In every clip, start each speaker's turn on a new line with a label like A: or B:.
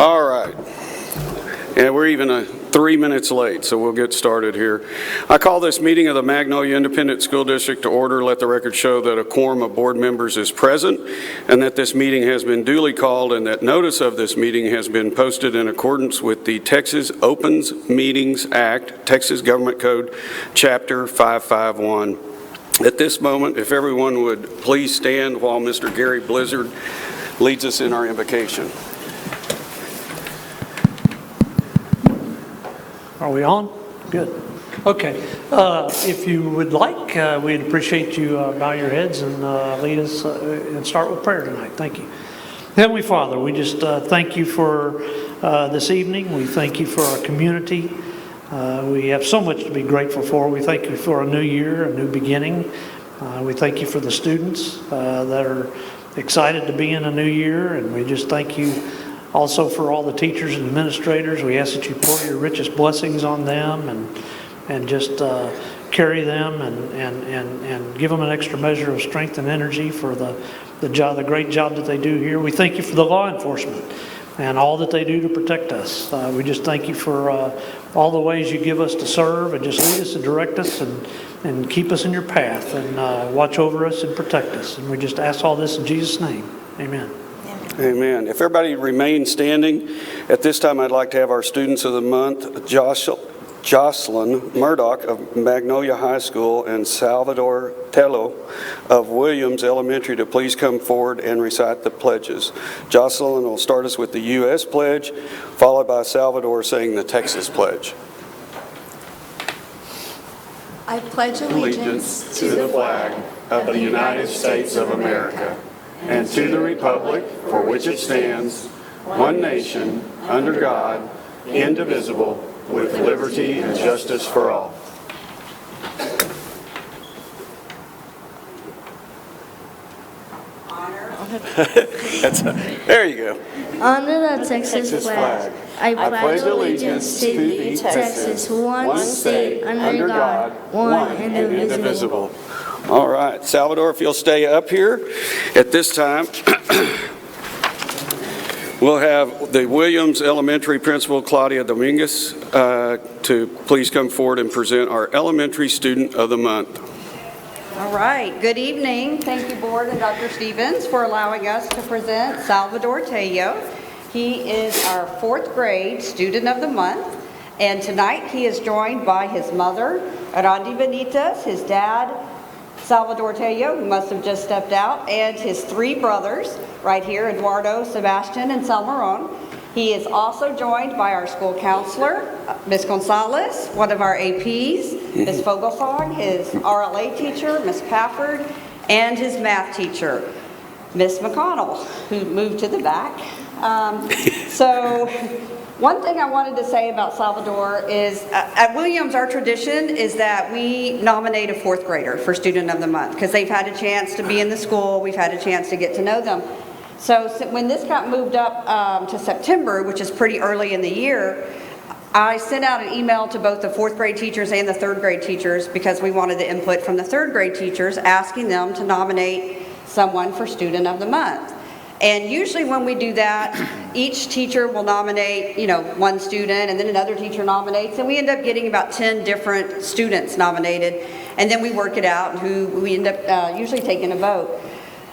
A: All right. And we're even 3 minutes late, so we'll get started here. I call this meeting of the Magnolia Independent School District to order. Let the record show that a quorum of board members is present and that this meeting has been duly called and that notice of this meeting has been posted in accordance with the Texas Opens Meetings Act, Texas Government Code, Chapter 551. At this moment, if everyone would please stand while Mr. Gary Blizzard leads us in our invocation.
B: Are we on? Good. Okay. If you would like, we'd appreciate you bow your heads and lead us and start with prayer tonight. Thank you. Heavenly Father, we just thank you for this evening. We thank you for our community. We have so much to be grateful for. We thank you for a new year, a new beginning. We thank you for the students that are excited to be in a new year, and we just thank you also for all the teachers and administrators. We ask that you pour your richest blessings on them and just carry them and give them an extra measure of strength and energy for the great job that they do here. We thank you for the law enforcement and all that they do to protect us. We just thank you for all the ways you give us to serve, and just lead us and direct us and keep us in your path and watch over us and protect us. And we just ask all this in Jesus' name. Amen.
A: Amen. If everybody remains standing, at this time I'd like to have our students of the month, Jocelyn Murdoch of Magnolia High School and Salvador Tello of Williams Elementary, to please come forward and recite the pledges. Jocelyn will start us with the U.S. pledge, followed by Salvador saying the Texas pledge.
C: I pledge allegiance to the flag of the United States of America and to the republic for which it stands, one nation, under God, indivisible, with liberty and justice for all.
A: There you go.
D: Under the Texas flag, I pledge allegiance to the Texas, one state, under God, one and indivisible.
A: All right, Salvador, if you'll stay up here. At this time, we'll have the Williams Elementary Principal, Claudia Dominguez, to please come forward and present our Elementary Student of the Month.
E: All right, good evening. Thank you, Board and Dr. Stevens, for allowing us to present Salvador Tello. He is our 4th grade Student of the Month, and tonight he is joined by his mother, Randy Benitez, his dad, Salvador Tello, who must have just stepped out, and his 3 brothers right here, Eduardo, Sebastian, and Salmaron. He is also joined by our school counselor, Ms. Gonzalez, one of our APs, Ms. Fogelsong, his RLA teacher, Ms. Pafford, and his math teacher, Ms. McConnell, who moved to the back. So one thing I wanted to say about Salvador is at Williams, our tradition is that we nominate a 4th grader for Student of the Month because they've had a chance to be in the school, we've had a chance to get to know them. So when this got moved up to September, which is pretty early in the year, I sent out an email to both the 4th grade teachers and the 3rd grade teachers because we wanted the input from the 3rd grade teachers, asking them to nominate someone for Student of the Month. And usually when we do that, each teacher will nominate, one student, and then another teacher nominates, and we end up getting about 10 different students nominated, and then we work it out, and who we end up usually taking a vote.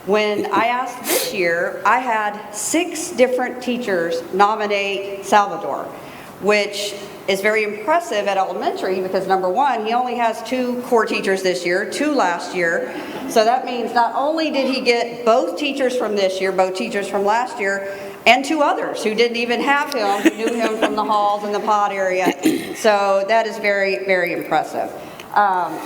E: When I asked this year, I had 6 different teachers nominate Salvador, which is very impressive at elementary because, number one, he only has 2 core teachers this year, 2 last year. So that means not only did he get both teachers from this year, both teachers from last year, and 2 others who didn't even have him, who knew him from the halls and the pod area. So that is very, very impressive.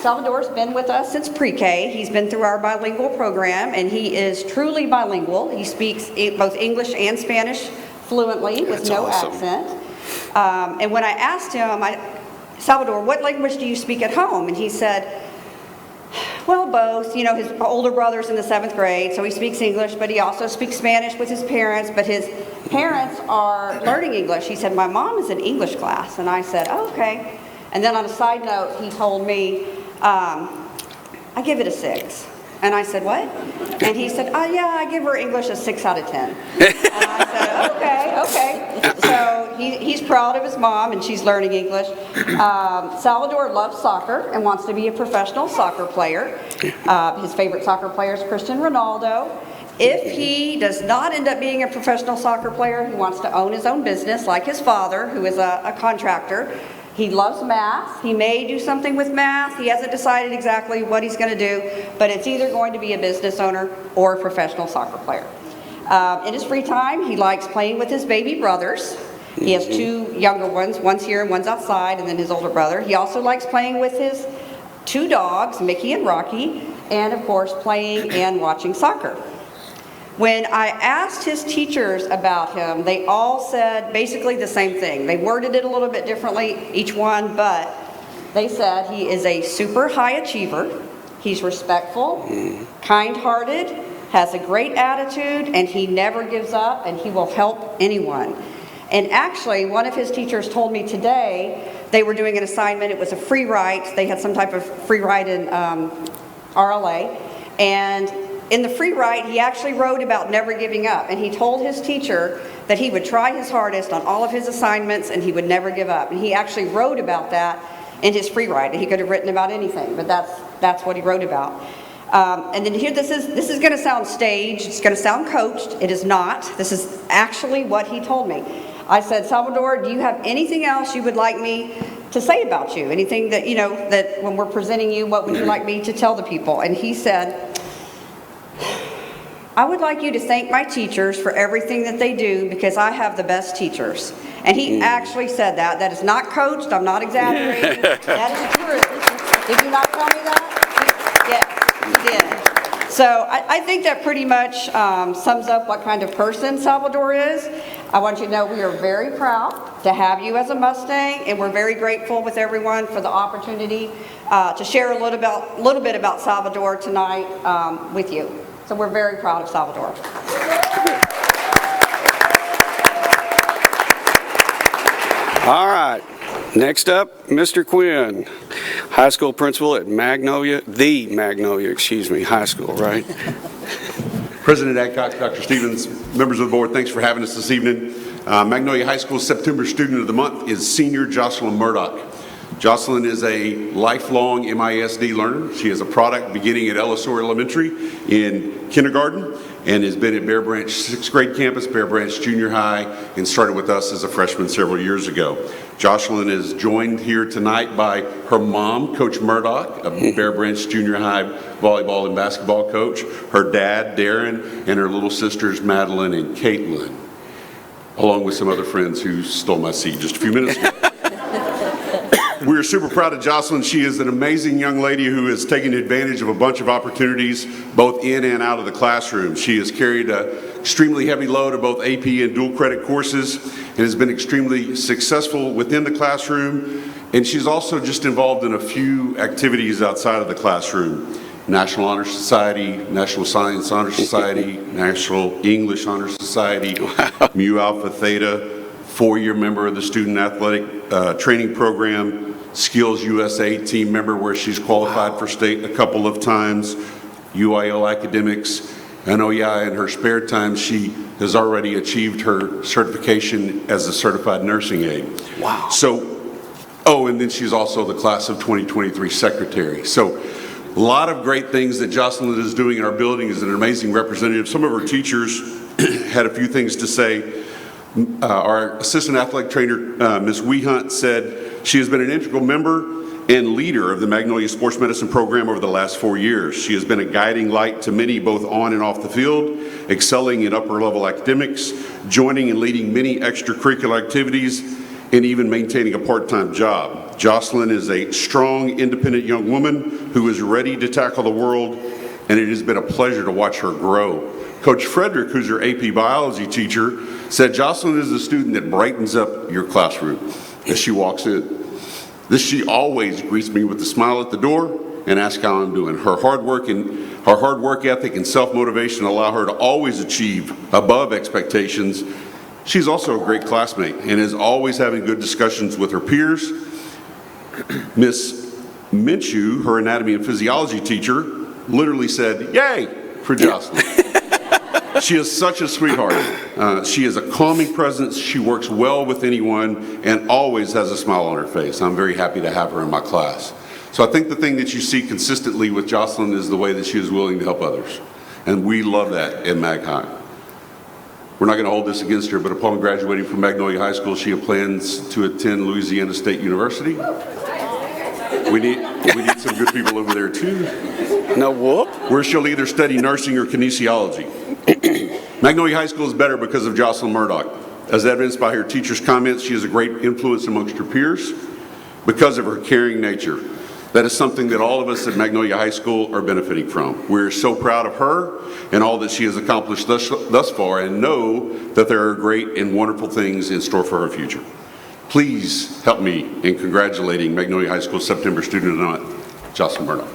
E: Salvador's been with us since pre-K. He's been through our bilingual program, and he is truly bilingual. He speaks both English and Spanish fluently with no accent. And when I asked him, Salvador, what language do you speak at home? And he said, well, both. His older brother's in the 7th grade, so he speaks English, but he also speaks Spanish with his parents, but his parents are learning English. He said, my mom is in English class. And I said, oh, okay. And then on a side note, he told me, I give it a 6. And I said, what? And he said, oh yeah, I give her English a 6 out of 10. And I said, okay. So he's proud of his mom, and she's learning English. Salvador loves soccer and wants to be a professional soccer player. His favorite soccer player is Cristiano Ronaldo. If he does not end up being a professional soccer player, he wants to own his own business like his father, who is a contractor. He loves math. He may do something with math. He hasn't decided exactly what he's going to do, but it's either going to be a business owner or a professional soccer player. In his free time, he likes playing with his baby brothers. He has two younger ones, one's here and one's outside, and then his older brother. He also likes playing with his two dogs, Mickey and Rocky, and of course playing and watching soccer. When I asked his teachers about him, they all said basically the same thing. They worded it a little bit differently, each one, but they said he is a super high achiever, he's respectful, kind-hearted, has a great attitude, and he never gives up, and he will help anyone. And actually, one of his teachers told me today, they were doing an assignment, it was a free write, they had some type of free write in RLA, and in the free write, he actually wrote about never giving up, and he told his teacher that he would try his hardest on all of his assignments and he would never give up. And he actually wrote about that in his free write. He could have written about anything, but that's what he wrote about. And then here, this is going to sound staged, it's going to sound coached. It is not. This is actually what he told me. I said, Salvador, do you have anything else you would like me to say about you? Anything that, you know, that when we're presenting you, what would you like me to tell the people? And he said, I would like you to thank my teachers for everything that they do because I have the best teachers. And he actually said that. That is not coached. I'm not exaggerating. That is true. Did you not tell me that? Yes, he did. So I think that pretty much sums up what kind of person Salvador is. I want you to know we are very proud to have you as a Mustang, and we're very grateful with everyone for the opportunity to share a little bit about Salvador tonight with you. So we're very proud of Salvador.
A: All right. Next up, Mr. Quinn, high school principal at Magnolia High School, right?
C: President Adcock, Dr. Stevens, members of the board, thanks for having us this evening. Magnolia High School's September Student of the Month is Senior Jocelyn Murdoch. Jocelyn is a lifelong MISD learner. She is a product beginning at Ellisor Elementary in kindergarten and has been at Bear Branch 6th grade campus, Bear Branch Junior High, and started with us as a freshman several years ago. Jocelyn is joined here tonight by her mom, Coach Murdoch, a Bear Branch Junior High volleyball and basketball coach, her dad, Darren, and her little sisters, Madeline and Caitlin, along with some other friends who stole my seat just a few minutes ago. We're super proud of Jocelyn. She is an amazing young lady who has taken advantage of a bunch of opportunities both in and out of the classroom. She has carried an extremely heavy load of both AP and dual credit courses and has been extremely successful within the classroom. And she's also just involved in a few activities outside of the classroom. National Honor Society, National Science Honor Society, National English Honor Society, Mu Alpha Theta, 4-year member of the Student Athletic Training Program, Skills USA team member where she's qualified for state a couple of times, UIL Academics. And oh yeah, in her spare time, she has already achieved her certification as a certified nursing aide.
A: Wow.
C: So, oh, and then she's also the class of 2023 secretary. So, a lot of great things that Jocelyn is doing in our building, is an amazing representative. Some of her teachers had a few things to say. Our assistant athletic trainer, Ms. Wehunt, said she has been an integral member and leader of the Magnolia Sports Medicine program over the last 4 years. She has been a guiding light to many both on and off the field, excelling in upper level academics, joining and leading many extracurricular activities, and even maintaining a part-time job. Jocelyn is a strong, independent young woman who is ready to tackle the world, and it has been a pleasure to watch her grow. Coach Frederick, who's her AP biology teacher, said Jocelyn is a student that brightens up your classroom as she walks in. She always greets me with a smile at the door and asks how I'm doing. Her hard work ethic and self-motivation allow her to always achieve above expectations. She's also a great classmate and is always having good discussions with her peers. Miss Minshew, her anatomy and physiology teacher, literally said, "Yay!" for Jocelyn. She is such a sweetheart. She is a calming presence. She works well with anyone and always has a smile on her face. I'm very happy to have her in my class. So I think the thing that you see consistently with Jocelyn is the way that she is willing to help others. And we love that in Mag High. We're not going to hold this against her, but upon graduating from Magnolia High School, she plans to attend Louisiana State University. We need some good people over there too.
A: No whoop.
C: Where she'll either study nursing or kinesiology. Magnolia High School is better because of Jocelyn Murdoch. As evidenced by her teachers' comments, she is a great influence amongst her peers because of her caring nature. That is something that all of us at Magnolia High School are benefiting from. We're so proud of her and all that she has accomplished thus far, and know that there are great and wonderful things in store for her future. Please help me in congratulating Magnolia High School September Student of the Month, Jocelyn Murdoch.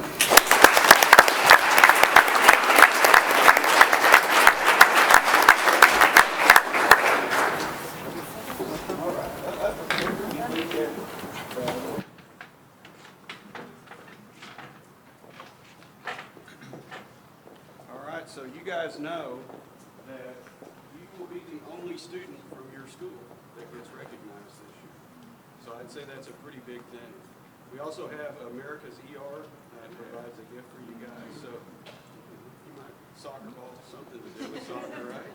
A: All right, so you guys know that you will be the only student from your school that gets recognized this year. So I'd say that's a pretty big thing. We also have America's ER that provides a gift for you guys. So you might soccer ball, something to do with soccer, right?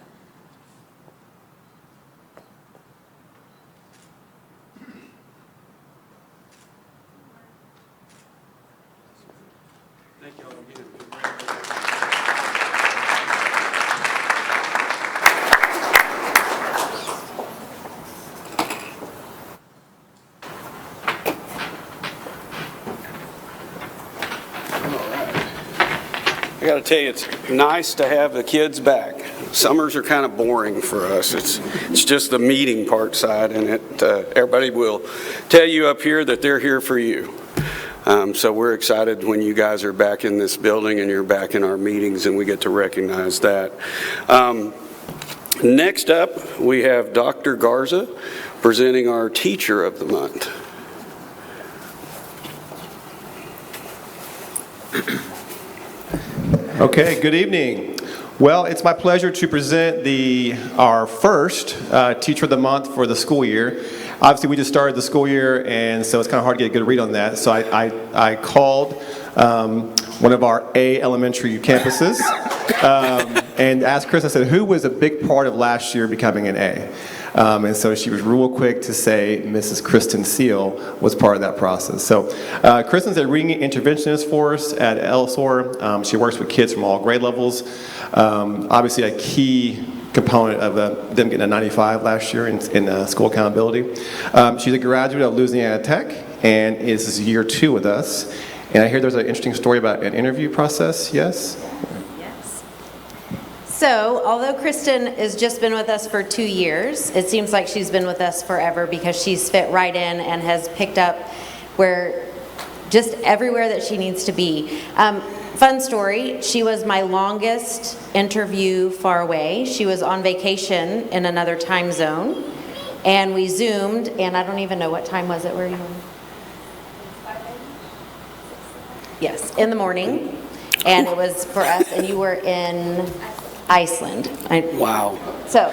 A: Thank y'all again. Congratulations. I got to tell you, it's nice to have the kids back. Summers are kind of boring for us. It's just the meeting part side, and everybody will tell you up here that they're here for you. So we're excited when you guys are back in this building and you're back in our meetings, and we get to recognize that. Next up, we have Dr. Garza presenting our Teacher of the Month.
F: Okay, good evening. Well, it's my pleasure to present our first Teacher of the Month for the school year. Obviously, we just started the school year, and so it's kind of hard to get a good read on that. So I called one of our A elementary campuses and asked Chris, I said, who was a big part of last year becoming an A? And so she was real quick to say Mrs. Kristen Seal was part of that process. So Kristen's a reading interventionist for us at Ellisor. She works with kids from all grade levels. Obviously a key component of them getting a 95 last year in school accountability. She's a graduate of Louisiana Tech and is year 2 with us. And I hear there's an interesting story about an interview process, yes?
G: So, although Kristen has just been with us for 2 years, it seems like she's been with us forever because she's fit right in and has picked up just everywhere that she needs to be. Fun story, she was my longest interview far away. She was on vacation in another time zone, and we Zoomed, and I don't even know what time was it, where you were? Yes, in the morning, and it was for us, and you were in Iceland.
A: Wow.
G: So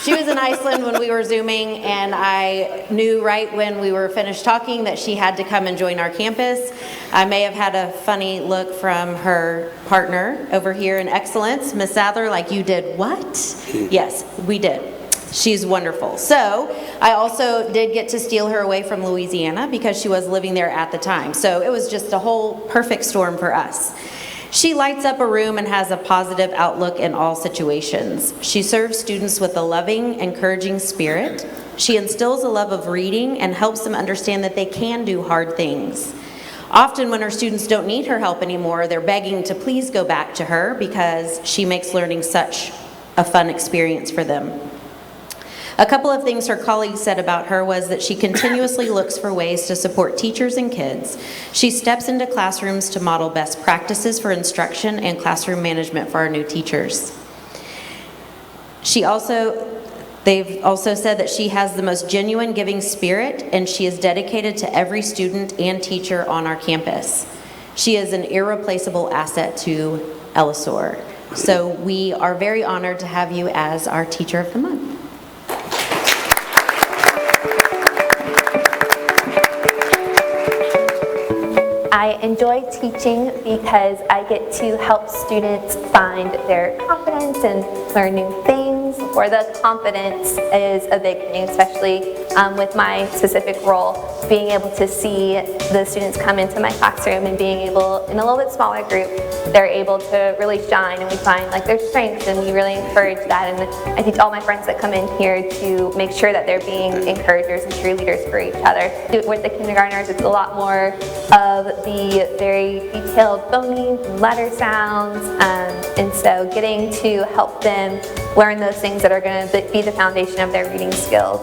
G: she was in Iceland when we were Zooming, and I knew right when we were finished talking that she had to come and join our campus. I may have had a funny look from her partner over here in Excellence, Miss Sadler, like, you did what? Yes, we did. She's wonderful. So I also did get to steal her away from Louisiana because she was living there at the time. So it was just a whole perfect storm for us. She lights up a room and has a positive outlook in all situations. She serves students with a loving, encouraging spirit. She instills a love of reading and helps them understand that they can do hard things. Often when her students don't need her help anymore, they're begging to please go back to her because she makes learning such a fun experience for them. A couple of things her colleagues said about her was that she continuously looks for ways to support teachers and kids. She steps into classrooms to model best practices for instruction and classroom management for our new teachers. They've also said that she has the most genuine giving spirit, and she is dedicated to every student and teacher on our campus. She is an irreplaceable asset to Ellisor. So we are very honored to have you as our Teacher of the Month.
H: I enjoy teaching because I get to help students find their confidence and learn new things, or the confidence is a big thing, especially with my specific role, being able to see the students come into my classroom and being able, in a little bit smaller group, they're able to really shine and we find like their strengths and we really encourage that. And I teach all my friends that come in here to make sure that they're being encouragers and cheerleaders for each other. With the kindergartners, it's a lot more of the very detailed phonemes and letter sounds, and so getting to help them learn those things that are going to be the foundation of their reading skills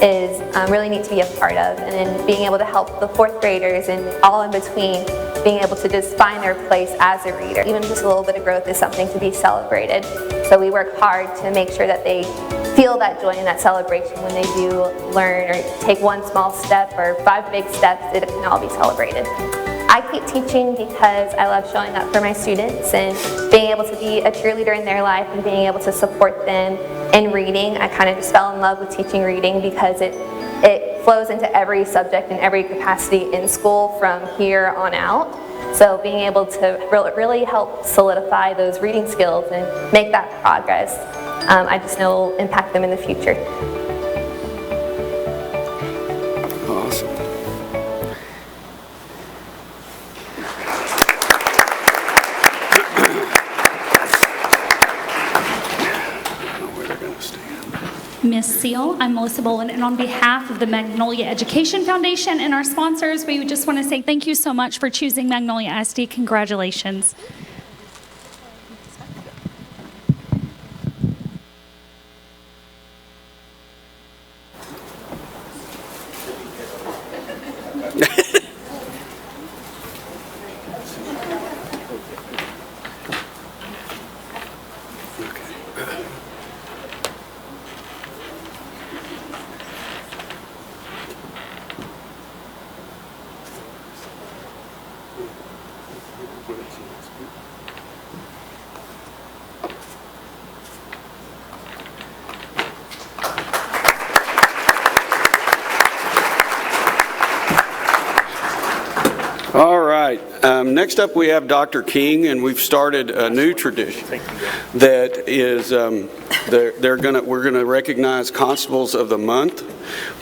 H: is really neat to be a part of. And then being able to help the fourth graders and all in between, being able to just find their place as a reader. Even just a little bit of growth is something to be celebrated. So we work hard to make sure that they feel that joy and that celebration when they do learn or take one small step or 5 big steps. It can all be celebrated. I keep teaching because I love showing up for my students and being able to be a cheerleader in their life and being able to support them in reading. I kind of just fell in love with teaching reading because it flows into every subject and every capacity in school from here on out. So being able to really help solidify those reading skills and make that progress, I just know will impact them in the future.
A: Awesome.
I: Miss Seal, I'm Melissa Boland, and on behalf of the Magnolia Education Foundation and our sponsors, we just want to say thank you so much for choosing Magnolia SD. Congratulations.
A: All right. Next up, we have Dr. King, and we've started a new tradition that is we're gonna recognize Constables of the Month,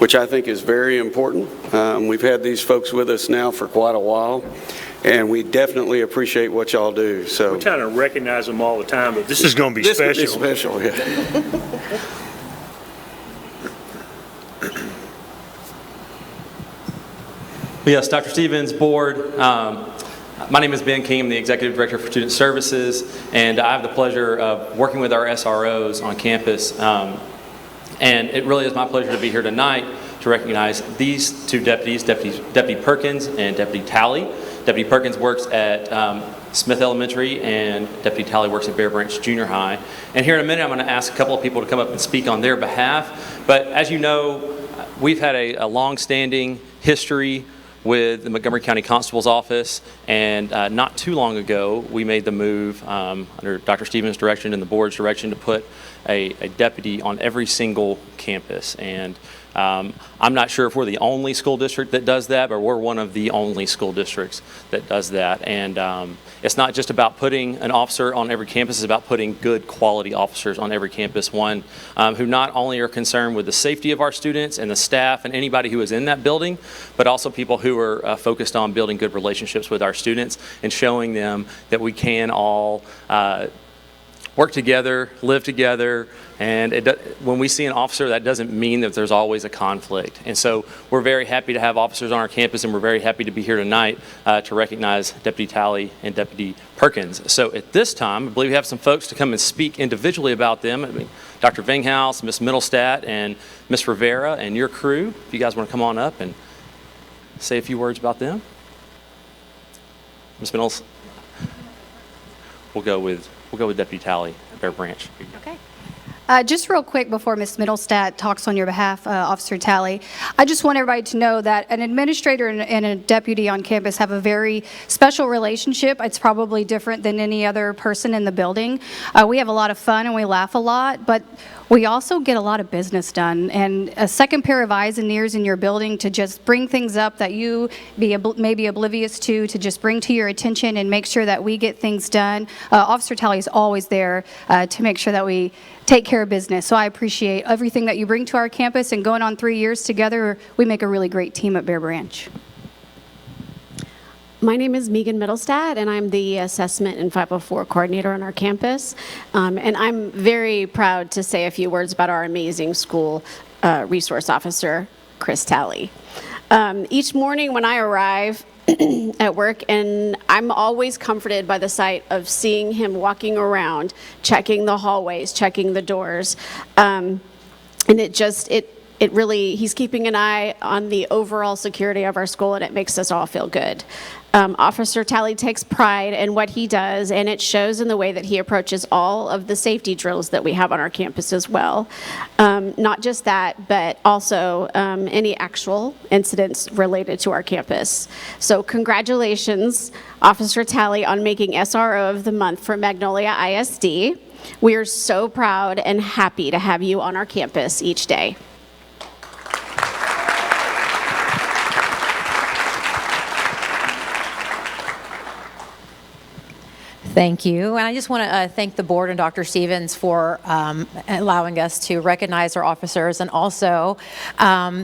A: which I think is very important. We've had these folks with us now for quite a while, and we definitely appreciate what y'all do. So
J: we're trying to recognize them all the time, but this is going to be special.
A: This will be special, yeah.
K: Yes, Dr. Stevens, board. My name is Ben King. I'm the Executive Director for Student Services, and I have the pleasure of working with our SROs on campus. And it really is my pleasure to be here tonight to recognize these two deputies, Deputy Perkins and Deputy Talley. Deputy Perkins works at Smith Elementary, and Deputy Talley works at Bear Branch Junior High. And here in a minute, I'm going to ask a couple of people to come up and speak on their behalf. But as you know, we've had a long-standing history with the Montgomery County Constable's Office, and not too long ago we made the move under Dr. Stevens' direction and the board's direction to put a deputy on every single campus. And I'm not sure if we're the only school district that does that, but we're one of the only school districts that does that. And it's not just about putting an officer on every campus, it's about putting good quality officers on every campus, one who not only are concerned with the safety of our students and the staff and anybody who is in that building, but also people who are focused on building good relationships with our students and showing them that we can all work together, live together, and when we see an officer, that doesn't mean that there's always a conflict. And so we're very happy to have officers on our campus, and we're very happy to be here tonight to recognize Deputy Talley and Deputy Perkins. So at this time, I believe we have some folks to come and speak individually about them. I mean, Dr. Vinghouse, Ms. Middlestat, and Ms. Rivera, and your crew. If you guys want to come on up and say a few words about them. Ms. Middles, we'll go with Deputy Talley at Bear Branch.
L: Okay. Just real quick before Ms. Middlestat talks on your behalf, Officer Talley, I just want everybody to know that an administrator and a deputy on campus have a very special relationship. It's probably different than any other person in the building. We have a lot of fun and we laugh a lot, but we also get a lot of business done. And a second pair of eyes and ears in your building to just bring things up that you may be oblivious to just bring to your attention and make sure that we get things done. Officer Talley is always there to make sure that we take care of business. So I appreciate everything that you bring to our campus, and going on 3 years together, we make a really great team at Bear Branch.
M: My name is Megan Middlestat, and I'm the Assessment and 504 Coordinator on our campus. And I'm very proud to say a few words about our amazing school resource officer, Chris Talley. Each morning when I arrive at work, and I'm always comforted by the sight of seeing him walking around, checking the hallways, checking the doors. And it really, he's keeping an eye on the overall security of our school, and it makes us all feel good. Officer Talley takes pride in what he does, and it shows in the way that he approaches all of the safety drills that we have on our campus as well. Not just that, but also any actual incidents related to our campus. So congratulations, Officer Talley, on making SRO of the Month for Magnolia ISD. We are so proud and happy to have you on our campus each day.
N: Thank you. And I just want to thank the board and Dr. Stevens for allowing us to recognize our officers and also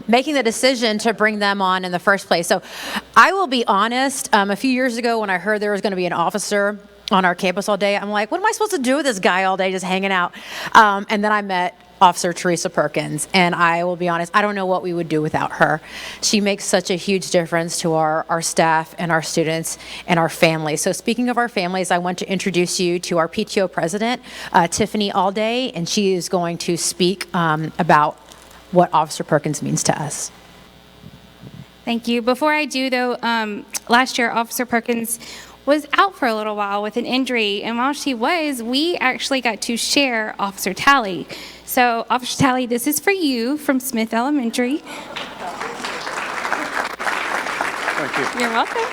N: making the decision to bring them on in the first place. So I will be honest, a few years ago when I heard there was going to be an officer on our campus all day, I'm like, what am I supposed to do with this guy all day just hanging out? And then I met Officer Teresa Perkins, and I will be honest, I don't know what we would do without her. She makes such a huge difference to our staff and our students and our families. So speaking of our families, I want to introduce you to our PTO president, Tiffany Allday, and she is going to speak about what Officer Perkins means to us.
O: Thank you. Before I do, though, last year, Officer Perkins was out for a little while with an injury, and while she was, we actually got to share Officer Talley. So, Officer Talley, this is for you from Smith Elementary.
A: Thank you.
O: You're welcome.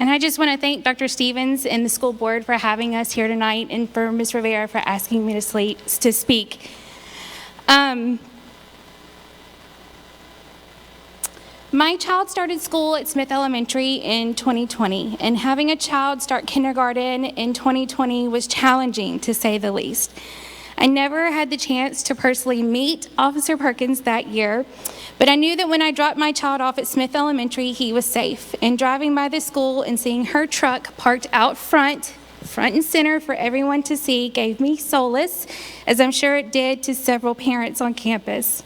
O: And I just want to thank Dr. Stevens and the school board for having us here tonight, and for Ms. Rivera for asking me to speak. My child started school at Smith Elementary in 2020, and having a child start kindergarten in 2020 was challenging, to say the least. I never had the chance to personally meet Officer Perkins that year, but I knew that when I dropped my child off at Smith Elementary, he was safe. And driving by the school and seeing her truck parked out front and center for everyone to see gave me solace, as I'm sure it did to several parents on campus.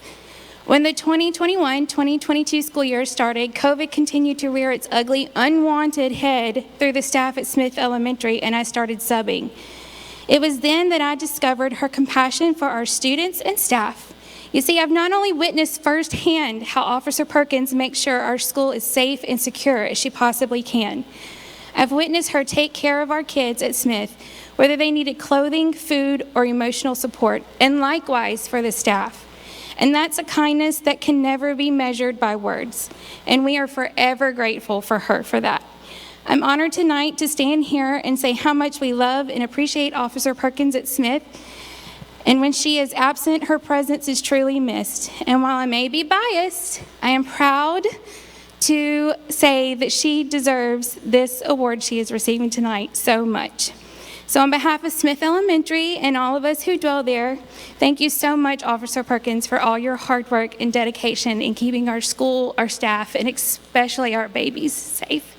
O: When the 2021-2022 school year started, COVID continued to rear its ugly, unwanted head through the staff at Smith Elementary, and I started subbing. It was then that I discovered her compassion for our students and staff. You see, I've not only witnessed firsthand how Officer Perkins makes sure our school is safe and secure as she possibly can. I've witnessed her take care of our kids at Smith, whether they needed clothing, food, or emotional support, and likewise for the staff. And that's a kindness that can never be measured by words. And we are forever grateful for her for that. I'm honored tonight to stand here and say how much we love and appreciate Officer Perkins at Smith. And when she is absent, her presence is truly missed. And while I may be biased, I am proud to say that she deserves this award she is receiving tonight so much. So on behalf of Smith Elementary and all of us who dwell there, thank you so much, Officer Perkins, for all your hard work and dedication in keeping our school, our staff, and especially our babies safe.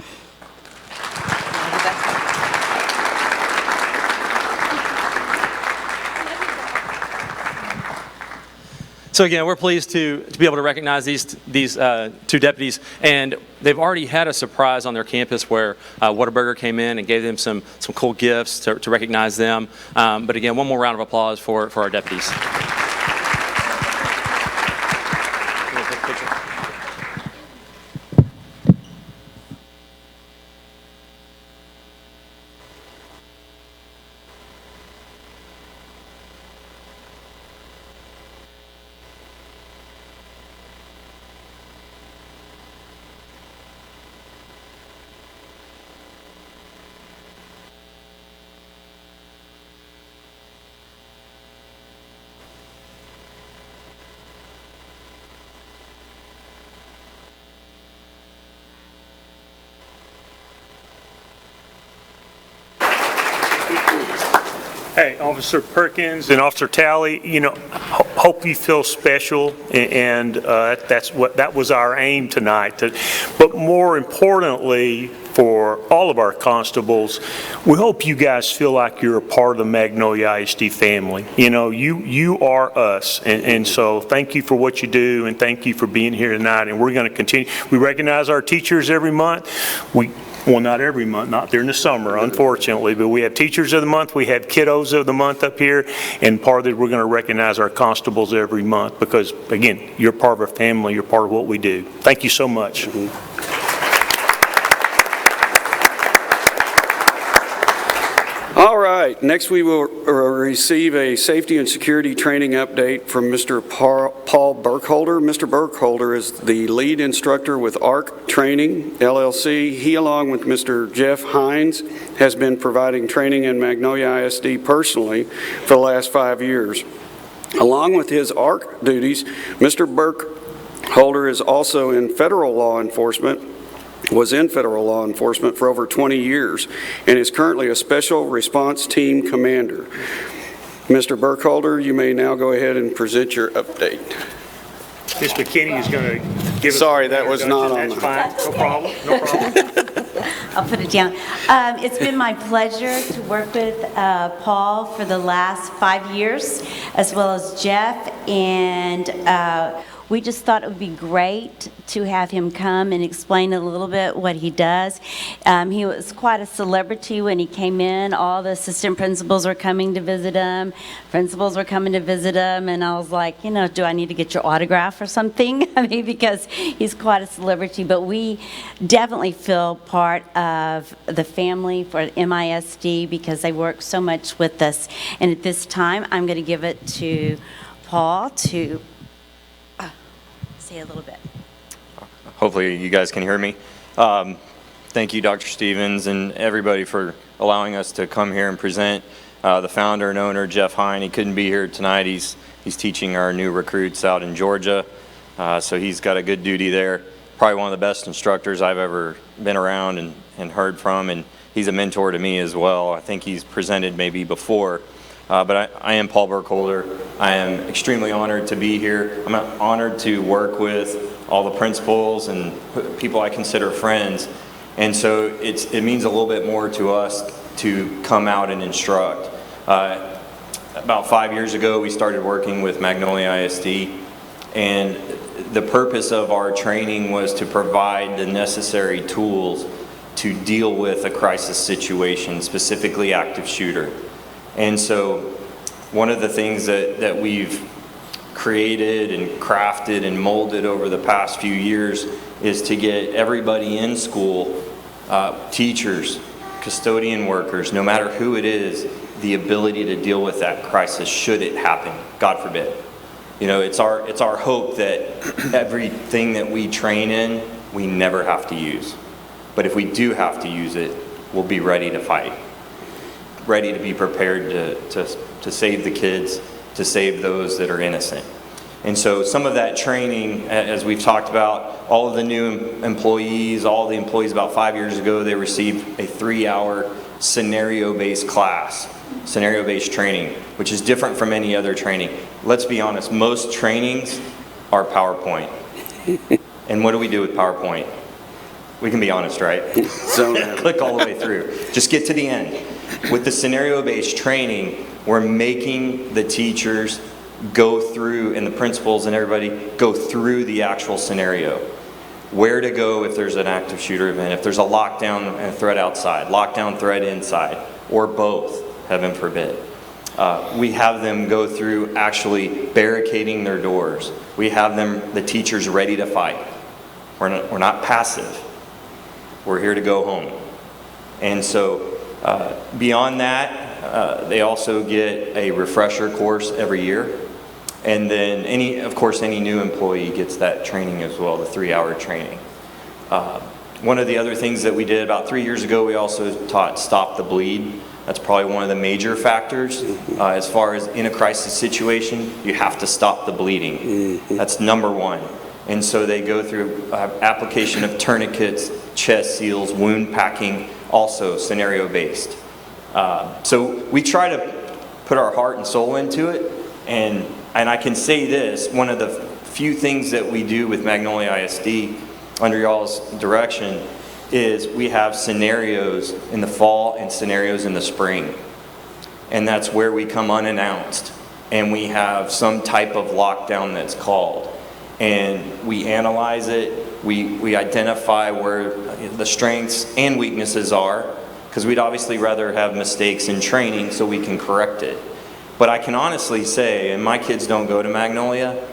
K: So again, we're pleased to be able to recognize these two deputies, and they've already had a surprise on their campus where Whataburger came in and gave them some cool gifts to recognize them. But again, one more round of applause for our deputies.
J: Hey, Officer Perkins and Officer Talley, you know, hope you feel special, and that was our aim tonight. But more importantly, for all of our constables, we hope you guys feel like you're a part of the Magnolia ISD family. You know, you are us, and so thank you for what you do, and thank you for being here tonight. And we're going to continue. We recognize our teachers every month. Well, not every month, not during the summer, unfortunately, but we have Teachers of the Month, we have Kiddos of the Month up here, and part of it, we're going to recognize our constables every month because, again, you're part of our family, you're part of what we do. Thank you so much.
A: All right, next we will receive a safety and security training update from Mr. Paul Burkholder. Mr. Burkholder is the lead instructor with ARC Training, LLC. He, along with Mr. Jeff Hines, has been providing training in Magnolia ISD personally for the last 5 years. Along with his ARC duties, Mr. Burkholder is also in federal law enforcement, was in federal law enforcement for over 20 years and is currently a special response team commander. Mr. Burkholder, you may now go ahead and present your update.
J: Ms. McKinney is going to give us...
A: Sorry, that was not on
J: the... That's fine. No problem. No problem.
P: I'll put it down. It's been my pleasure to work with Paul for the last 5 years, as well as Jeff, and we just thought it would be great to have him come and explain a little bit what he does. He was quite a celebrity when he came in. All the assistant principals were coming to visit him. Principals were coming to visit him, and I was like, you know, do I need to get your autograph or something? I mean, because he's quite a celebrity. But we definitely feel part of the family for MISD because they work so much with us. And at this time, I'm going to give it to Paul to say a little bit.
Q: Hopefully you guys can hear me. Thank you, Dr. Stevens, and everybody for allowing us to come here and present. The founder and owner, Jeff Hine, he couldn't be here tonight. He's teaching our new recruits out in Georgia, so he's got a good duty there. Probably one of the best instructors I've ever been around and heard from, and he's a mentor to me as well. I think he's presented maybe before. But I am Paul Burkholder. I am extremely honored to be here. I'm honored to work with all the principals and people I consider friends. And so it means a little bit more to us to come out and instruct. About 5 years ago, we started working with Magnolia ISD. And the purpose of our training was to provide the necessary tools to deal with a crisis situation, specifically active shooter. And so one of the things that we've created and crafted and molded over the past few years is to get everybody in school, teachers, custodian workers, no matter who it is, the ability to deal with that crisis should it happen, God forbid. You know, it's our hope that everything that we train in, we never have to use. But if we do have to use it, we'll be ready to fight. Ready to be prepared to save the kids, to save those that are innocent. And so some of that training, as we've talked about, all of the new employees, all the employees about 5 years ago, they received a 3-hour scenario-based class, scenario-based training, which is different from any other training. Let's be honest, most trainings are PowerPoint. And what do we do with PowerPoint? We can be honest, right? Click all the way through. Just get to the end. With the scenario-based training, we're making the teachers go through, and the principals and everybody go through the actual scenario. Where to go if there's an active shooter event, if there's a lockdown and threat outside, lockdown threat inside, or both, heaven forbid. We have them go through actually barricading their doors. We have the teachers ready to fight. We're not passive. We're here to go home. And so beyond that, they also get a refresher course every year. And then of course, any new employee gets that training as well, the 3-hour training. One of the other things that we did about 3 years ago, we also taught Stop the Bleed. That's probably one of the major factors. As far as in a crisis situation, you have to stop the bleeding. That's number one. And so they go through application of tourniquets, chest seals, wound packing, also scenario-based. So we try to put our heart and soul into it. And I can say this, one of the few things that we do with Magnolia ISD under y'all's direction is we have scenarios in the fall and scenarios in the spring. And that's where we come unannounced. And we have some type of lockdown that's called. And we analyze it, we identify where the strengths and weaknesses are, because we'd obviously rather have mistakes in training so we can correct it. But I can honestly say, and my kids don't go to Magnolia,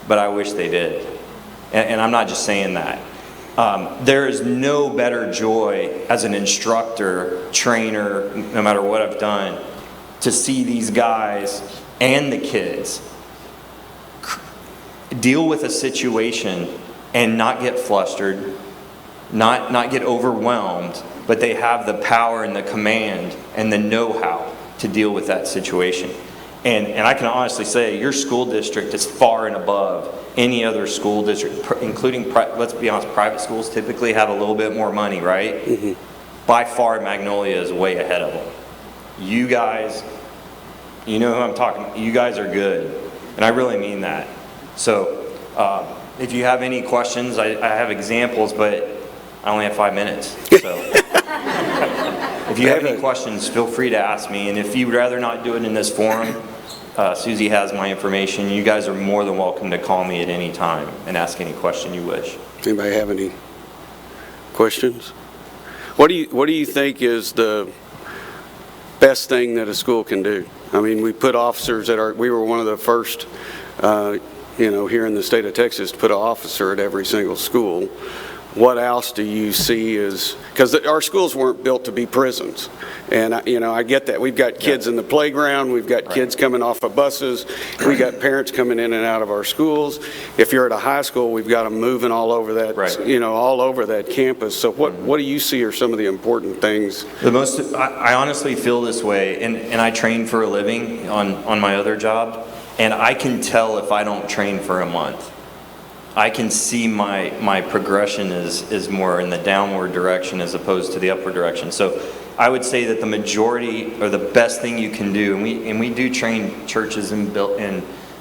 Q: but I wish they did. And I'm not just saying that. There is no better joy as an instructor, trainer, no matter what I've done, to see these guys and the kids deal with a situation and not get flustered, not get overwhelmed, but they have the power and the command and the know-how to deal with that situation. And I can honestly say your school district is far and above any other school district, including, let's be honest, private schools typically have a little bit more money, right? Mm-hmm. By far, Magnolia is way ahead of them. You guys, you know who I'm talking, you guys are good. And I really mean that. So if you have any questions, I have examples, but I only have 5 minutes. So if you have any questions, feel free to ask me. And if you'd rather not do it in this forum, Susie has my information. You guys are more than welcome to call me at any time and ask any question you wish.
A: Anybody have any questions? What do you think is the best thing that a school can do? I mean, we put officers at we were one of the first, here in the state of Texas to put an officer at every single school. What else do you see is, because our schools weren't built to be prisons. And, I get that. We've got kids in the playground. We've got kids coming off of buses. We got parents coming in and out of our schools. If you're at a high school, we've got them moving all over that, all over that campus. So what do you see are some of the important things?
Q: I honestly feel this way, and I train for a living on my other job, and I can tell if I don't train for a month. I can see my progression is more in the downward direction as opposed to the upward direction. So I would say that the majority or the best thing you can do, and we do train churches and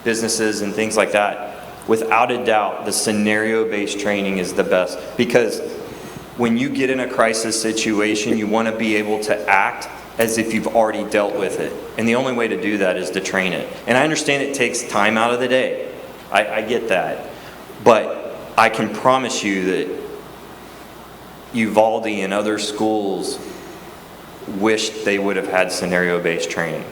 Q: businesses and things like that, without a doubt, the scenario-based training is the best. Because when you get in a crisis situation, you want to be able to act as if you've already dealt with it. And the only way to do that is to train it. And I understand it takes time out of the day. I get that. But I can promise you that Uvalde and other schools wished they would have had scenario-based training,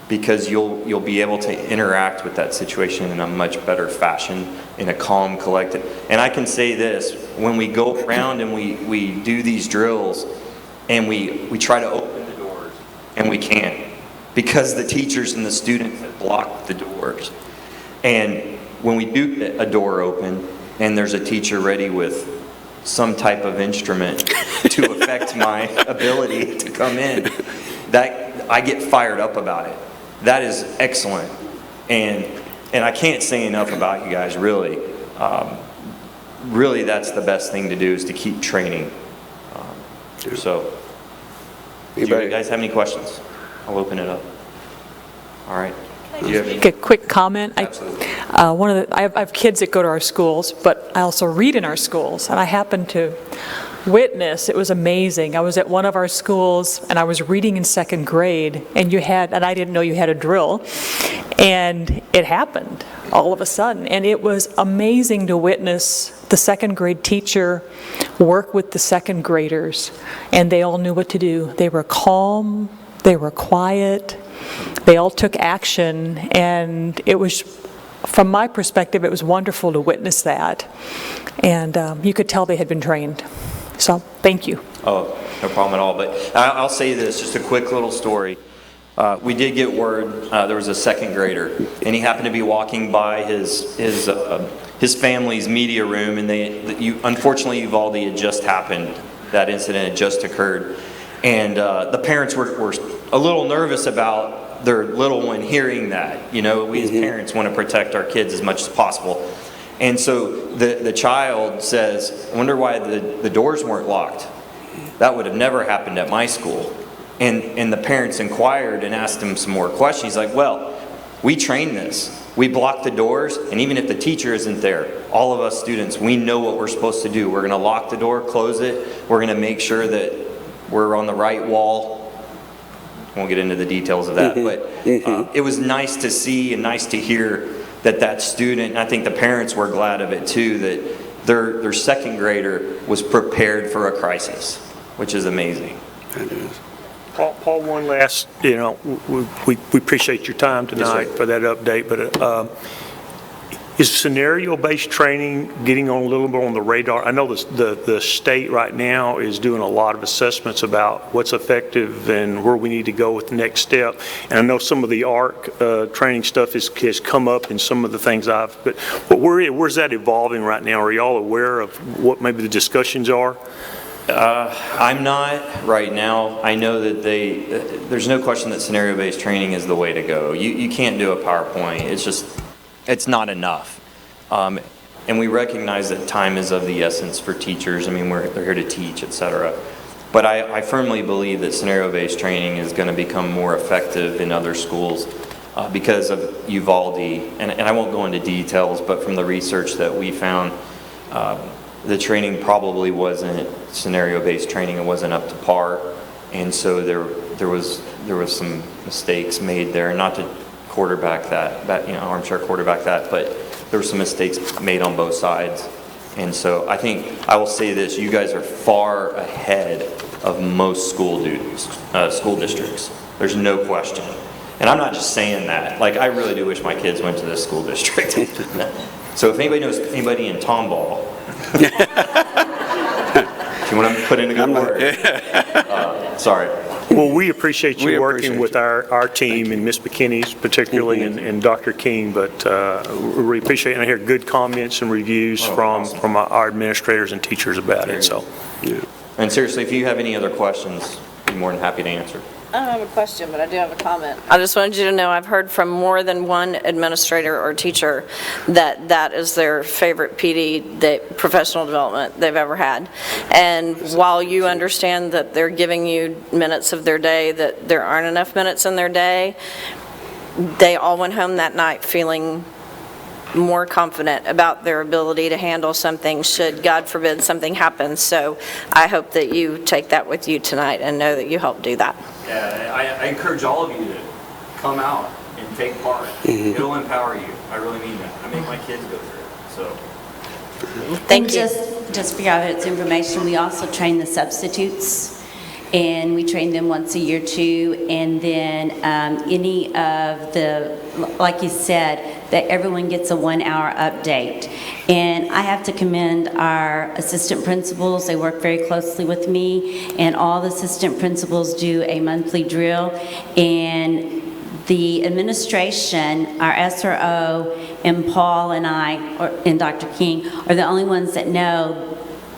Q: because you'll be able to interact with that situation in a much better fashion, in a calm, collected. And I can say this, when we go around and we do these drills and we try to open the doors, and we can't, because the teachers and the students have blocked the doors. And when we do get a door open and there's a teacher ready with some type of instrument to affect my ability to come in, that I get fired up about it. That is excellent. And I can't say enough about you guys, really. Really, that's the best thing to do, is to keep training. So, do you guys have any questions? I'll open it up. All right.
R: Make a quick comment. I have kids that go to our schools, but I also read in our schools, and I happen to witness, it was amazing. I was at one of our schools and I was reading in second grade, and I didn't know you had a drill, and it happened all of a sudden, and it was amazing to witness the second grade teacher work with the second graders, and they all knew what to do. They were calm, they were quiet, they all took action, and it was, from my perspective, it was wonderful to witness that, and you could tell they had been trained. So, thank you.
Q: Oh, no problem at all. But I'll say this, just a quick little story. We did get word there was a second grader, and he happened to be walking by his family's media room, and unfortunately, Uvalde had just happened. That incident had just occurred, and the parents were a little nervous about their little one hearing that. You know, we as parents want to protect our kids as much as possible. And so the child says, I wonder why the doors weren't locked. That would have never happened at my school. And the parents inquired and asked him some more questions. He's like, well, we train this. We block the doors, and even if the teacher isn't there, all of us students, we know what we're supposed to do. We're going to lock the door, close it. We're going to make sure that we're on the right wall. Won't get into the details of that, but it was nice to see and nice to hear that student, and I think the parents were glad of it too, that their second grader was prepared for a crisis, which is amazing.
A: That is.
J: Paul, one last, we appreciate your time tonight for that update, but is scenario-based training getting on a little bit on the radar? I know the state right now is doing a lot of assessments about what's effective and where we need to go with the next step. And I know some of the ARC training stuff has come up in some of the things but where's that evolving right now? Are y'all aware of what maybe the discussions are?
Q: I'm not right now. I know that there's no question that scenario-based training is the way to go. You can't do a PowerPoint. It's not enough. And we recognize that time is of the essence for teachers. I mean, they're here to teach, etc. But I firmly believe that scenario-based training is going to become more effective in other schools because of Uvalde. And I won't go into details, but from the research that we found, the training probably wasn't scenario-based training. It wasn't up to par, and so there was some mistakes made there. Not to quarterback that armchair quarterback that, but there were some mistakes made on both sides. And so I think I will say this: you guys are far ahead of most school districts. There's no question. And I'm not just saying that. Like, I really do wish my kids went to this school district. So if anybody knows anybody in Tomball, if you want to put in a good word. Sorry.
J: Well, we appreciate you working with our team and Ms. McKinney's particularly and Dr. King, but we really appreciate it. And I hear good comments and reviews from our administrators and teachers about it. So,
Q: yeah. And seriously, if you have any other questions, I'd be more than happy to answer.
S: I don't have a question, but I do have a comment. I just wanted you to know I've heard from more than one administrator or teacher that is their favorite PD, professional development they've ever had. And while you understand that they're giving you minutes of their day, that there aren't enough minutes in their day, they all went home that night feeling more confident about their ability to handle something should, God forbid, something happen. So I hope that you take that with you tonight and know that you helped do that.
Q: Yeah, I encourage all of you to come out and take part. It'll empower you. I really mean that. I make my kids go through it. So.
P: Thank you. Just for y'all's information, we also train the substitutes, and we train them once a year too. And then any of the, like you said, that everyone gets a 1-hour update. And I have to commend our assistant principals. They work very closely with me, and all the assistant principals do a monthly drill. And the administration, our SRO, and Paul and I, and Dr. King, are the only ones that know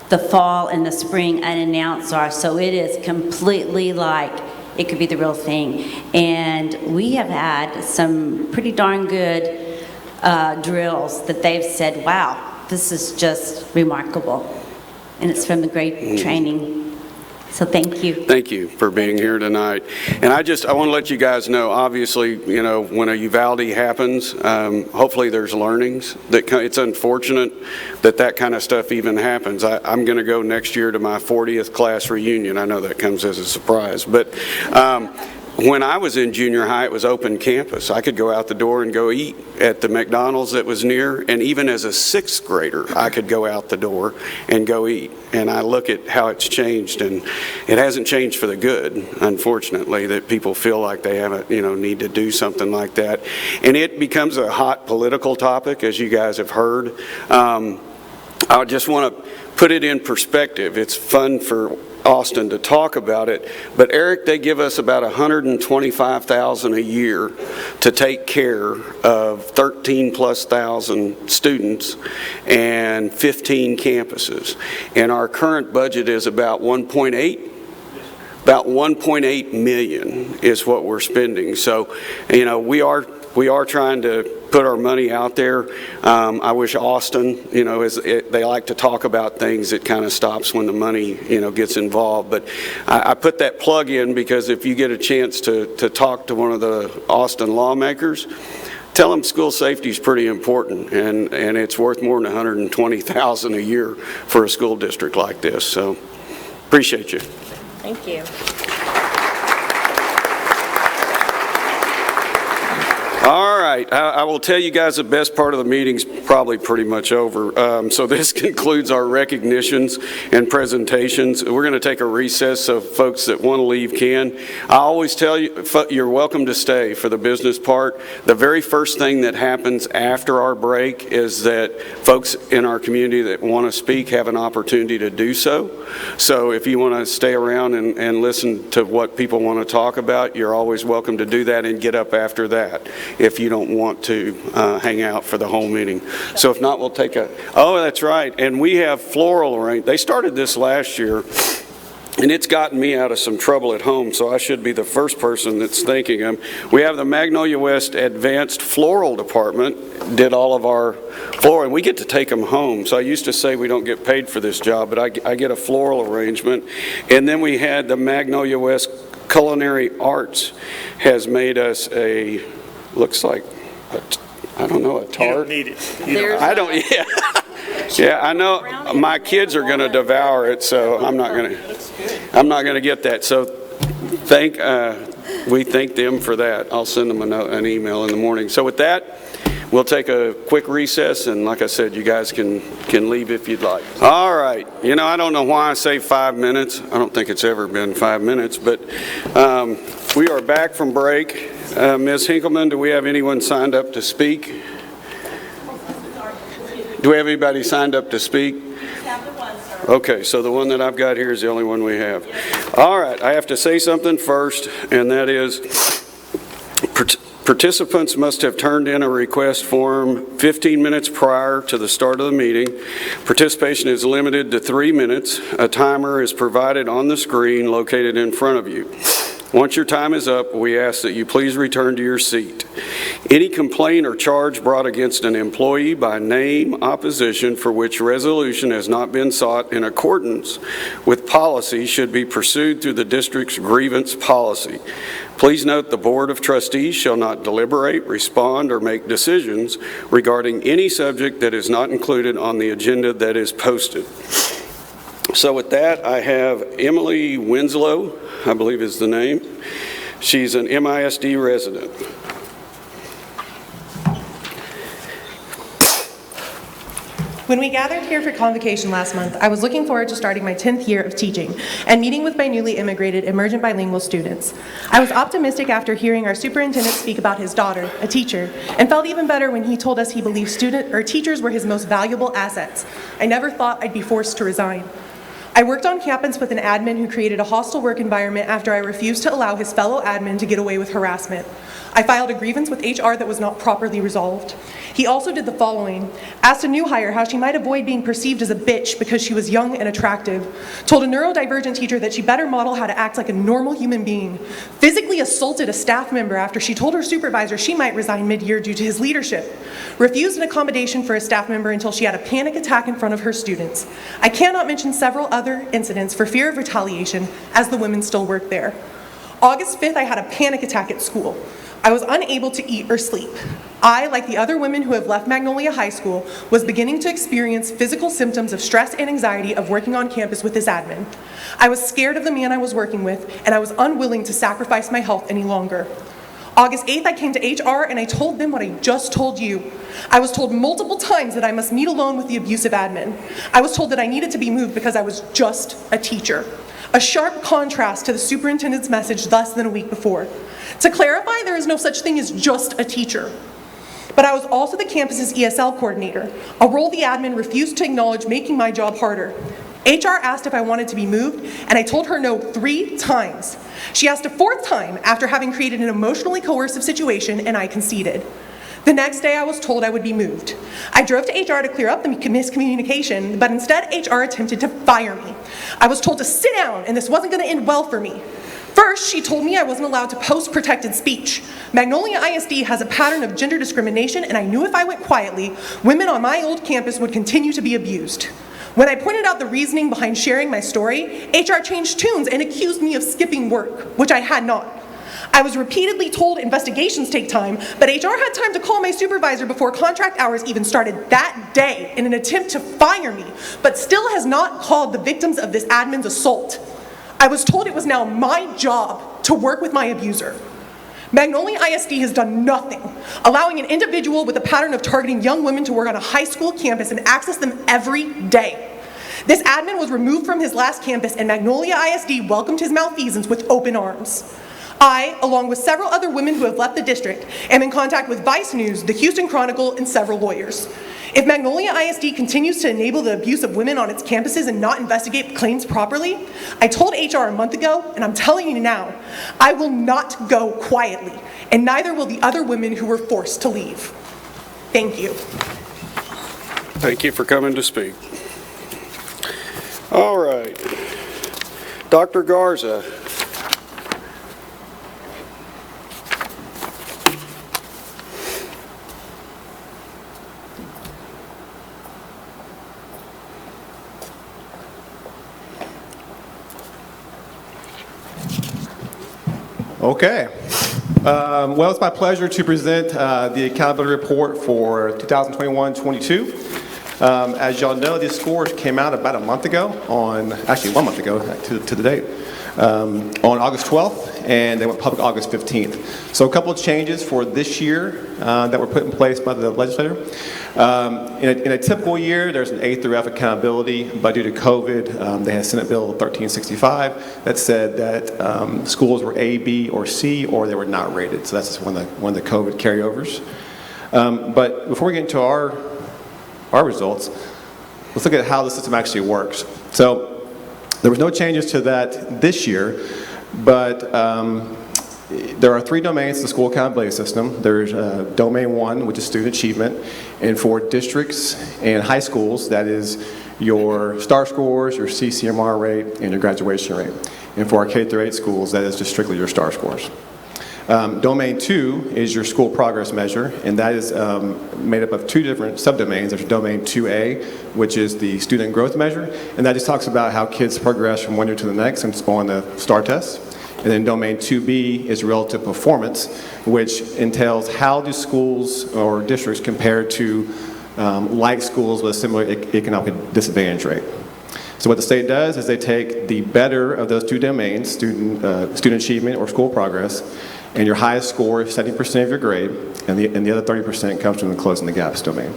P: the fall and the spring unannounced are. So it is completely like it could be the real thing. And we have had some pretty darn good drills that they've said, wow, this is just remarkable. And it's from the great training. So thank you.
A: Thank you for being here tonight. And I want to let you guys know, obviously, when a Uvalde happens, hopefully there's learnings. It's unfortunate that kind of stuff even happens. I'm going to go next year to my 40th class reunion. I know that comes as a surprise. But when I was in junior high, it was open campus. I could go out the door and go eat at the McDonald's that was near, and even as a 6th grader, I could go out the door and go eat. And I look at how it's changed, and it hasn't changed for the good, unfortunately, that people feel like they haven't, need to do something like that. And it becomes a hot political topic, as you guys have heard. I just want to put it in perspective. It's fun for Austin to talk about it, but Eric, they give us about $125,000 a year to take care of 13,000+ students and 15 campuses, and our current budget is about 1.8. About 1.8 million is what we're spending. So, you know, we are trying to put our money out there. I wish Austin, you know, they like to talk about things, it kind of stops when the money, you know, gets involved. But I put that plug in because if you get a chance to talk to one of the Austin lawmakers, tell them school safety is pretty important, and it's worth more than $120,000 a year for a school district like this. So, appreciate you.
S: Thank you.
A: All right, I will tell you guys the best part of the meeting's probably pretty much over. So this concludes our recognitions and presentations. We're going to take a recess so folks that want to leave can. I always tell you, you're welcome to stay for the business part. The very first thing that happens after our break is that folks in our community that want to speak have an opportunity to do so. So if you want to stay around and listen to what people want to talk about, you're always welcome to do that and get up after that if you don't want to hang out for the whole meeting. So if not, we'll take oh, that's right. And we have floral arrangement. They started this last year, and it's gotten me out of some trouble at home, so I should be the first person that's thanking them. We have the Magnolia West Advanced Floral Department did all of our floral, and we get to take them home. So I used to say we don't get paid for this job, but I get a floral arrangement. And then we had the Magnolia West Culinary Arts has made us a, looks like, I don't know, a tart?
J: You don't need it.
A: I don't, yeah. Yeah, I know my kids are going to devour it, so I'm not going to get that. So we thank them for that. I'll send them an email in the morning. So with that, we'll take a quick recess, and like I said, you guys can leave if you'd like. All right. You know, I don't know why I say 5 minutes. I don't think it's ever been 5 minutes, but we are back from break. Ms. Hinkleman, do we have anyone signed up to speak? Do we have anybody signed up to speak? Okay, so the one that I've got here is the only one we have. All right, I have to say something first, and that is participants must have turned in a request form 15 minutes prior to the start of the meeting. Participation is limited to 3 minutes. A timer is provided on the screen located in front of you. Once your time is up, we ask that you please return to your seat. Any complaint or charge brought against an employee by name, opposition for which resolution has not been sought in accordance with policy should be pursued through the district's grievance policy. Please note the Board of Trustees shall not deliberate, respond, or make decisions regarding any subject that is not included on the agenda that is posted. So with that, I have Emily Winslow, I believe is the name. She's an MISD resident.
T: When we gathered here for convocation last month, I was looking forward to starting my 10th year of teaching and meeting with my newly immigrated emergent bilingual students. I was optimistic after hearing our superintendent speak about his daughter, a teacher, and felt even better when he told us he believed teachers were his most valuable assets. I never thought I'd be forced to resign. I worked on campus with an admin who created a hostile work environment after I refused to allow his fellow admin to get away with harassment. I filed a grievance with HR that was not properly resolved. He also did the following: asked a new hire how she might avoid being perceived as a bitch because she was young and attractive, told a neurodivergent teacher that she better model how to act like a normal human being, physically assaulted a staff member after she told her supervisor she might resign mid-year due to his leadership, refused an accommodation for a staff member until she had a panic attack in front of her students. I cannot mention several other incidents for fear of retaliation, as the women still work there. August 5th, I had a panic attack at school. I was unable to eat or sleep. I, like the other women who have left Magnolia High School, was beginning to experience physical symptoms of stress and anxiety of working on campus with this admin. I was scared of the man I was working with, and I was unwilling to sacrifice my health any longer. August 8th, I came to HR and I told them what I just told you. I was told multiple times that I must meet alone with the abusive admin. I was told that I needed to be moved because I was just a teacher. A sharp contrast to the superintendent's message less than a week before. To clarify, there is no such thing as just a teacher. But I was also the campus's ESL coordinator, a role the admin refused to acknowledge, making my job harder. HR asked if I wanted to be moved, and I told her no 3 times. She asked a 4th time after having created an emotionally coercive situation, and I conceded. The next day, I was told I would be moved. I drove to HR to clear up the miscommunication, but instead, HR attempted to fire me. I was told to sit down, and this wasn't going to end well for me. First, she told me I wasn't allowed to post protected speech. Magnolia ISD has a pattern of gender discrimination, and I knew if I went quietly, women on my old campus would continue to be abused. When I pointed out the reasoning behind sharing my story, HR changed tunes and accused me of skipping work, which I had not. I was repeatedly told investigations take time, but HR had time to call my supervisor before contract hours even started that day in an attempt to fire me, but still has not called the victims of this admin's assault. I was told it was now my job to work with my abuser. Magnolia ISD has done nothing, allowing an individual with a pattern of targeting young women to work on a high school campus and access them every day. This admin was removed from his last campus, and Magnolia ISD welcomed his malfeasance with open arms. I, along with several other women who have left the district, am in contact with Vice News, the Houston Chronicle, and several lawyers. If Magnolia ISD continues to enable the abuse of women on its campuses and not investigate claims properly, I told HR a month ago, and I'm telling you now, I will not go quietly, and neither will the other women who were forced to leave. Thank you.
A: Thank you for coming to speak. All right. Dr. Garza.
F: Okay. Well, it's my pleasure to present the accountability report for 2021-22. As y'all know, these scores came out about a month ago actually 1 month ago to the date, on August 12th, and they went public August 15th. So a couple of changes for this year that were put in place by the legislature. In a typical year, there's an A through F accountability, but due to COVID, they had Senate Bill 1365 that said that schools were A, B, or C, or they were not rated. So that's one of the COVID carryovers. But before we get into our results, let's look at how the system actually works. So there was no changes to that this year, but there are 3 domains to the school accountability system. There's domain 1, which is student achievement, and for districts and high schools, that is your STAR scores, your CCMR rate, and your graduation rate. And for our K-8 schools, that is just strictly your STAR scores. Domain 2 is your school progress measure, and that is made up of 2 different subdomains. There's domain 2A, which is the student growth measure, and that just talks about how kids progress from one year to the next and on the STAR test. And then domain 2B is relative performance, which entails how do schools or districts compare to like schools with a similar economic disadvantage rate. So what the state does is they take the better of those 2 domains, student achievement or school progress, and your highest score is 70% of your grade, and the other 30% comes from the closing the gaps domain.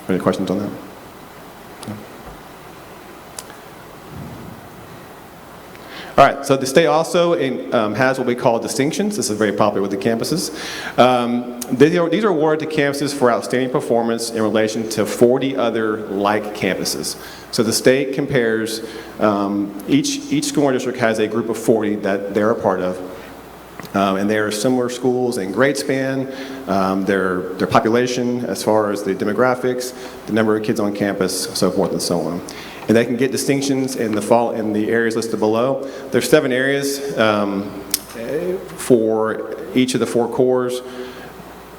F: Any questions on that? No? All right, so the state also has what we call distinctions. This is very popular with the campuses. These are awarded to campuses for outstanding performance in relation to 40 other like campuses. So the state compares, each school district has a group of 40 that they're a part of. And they are similar schools in grade span, their population as far as the demographics, the number of kids on campus, so forth and so on. And they can get distinctions in the areas listed below. There's 7 areas for each of the 4 cores.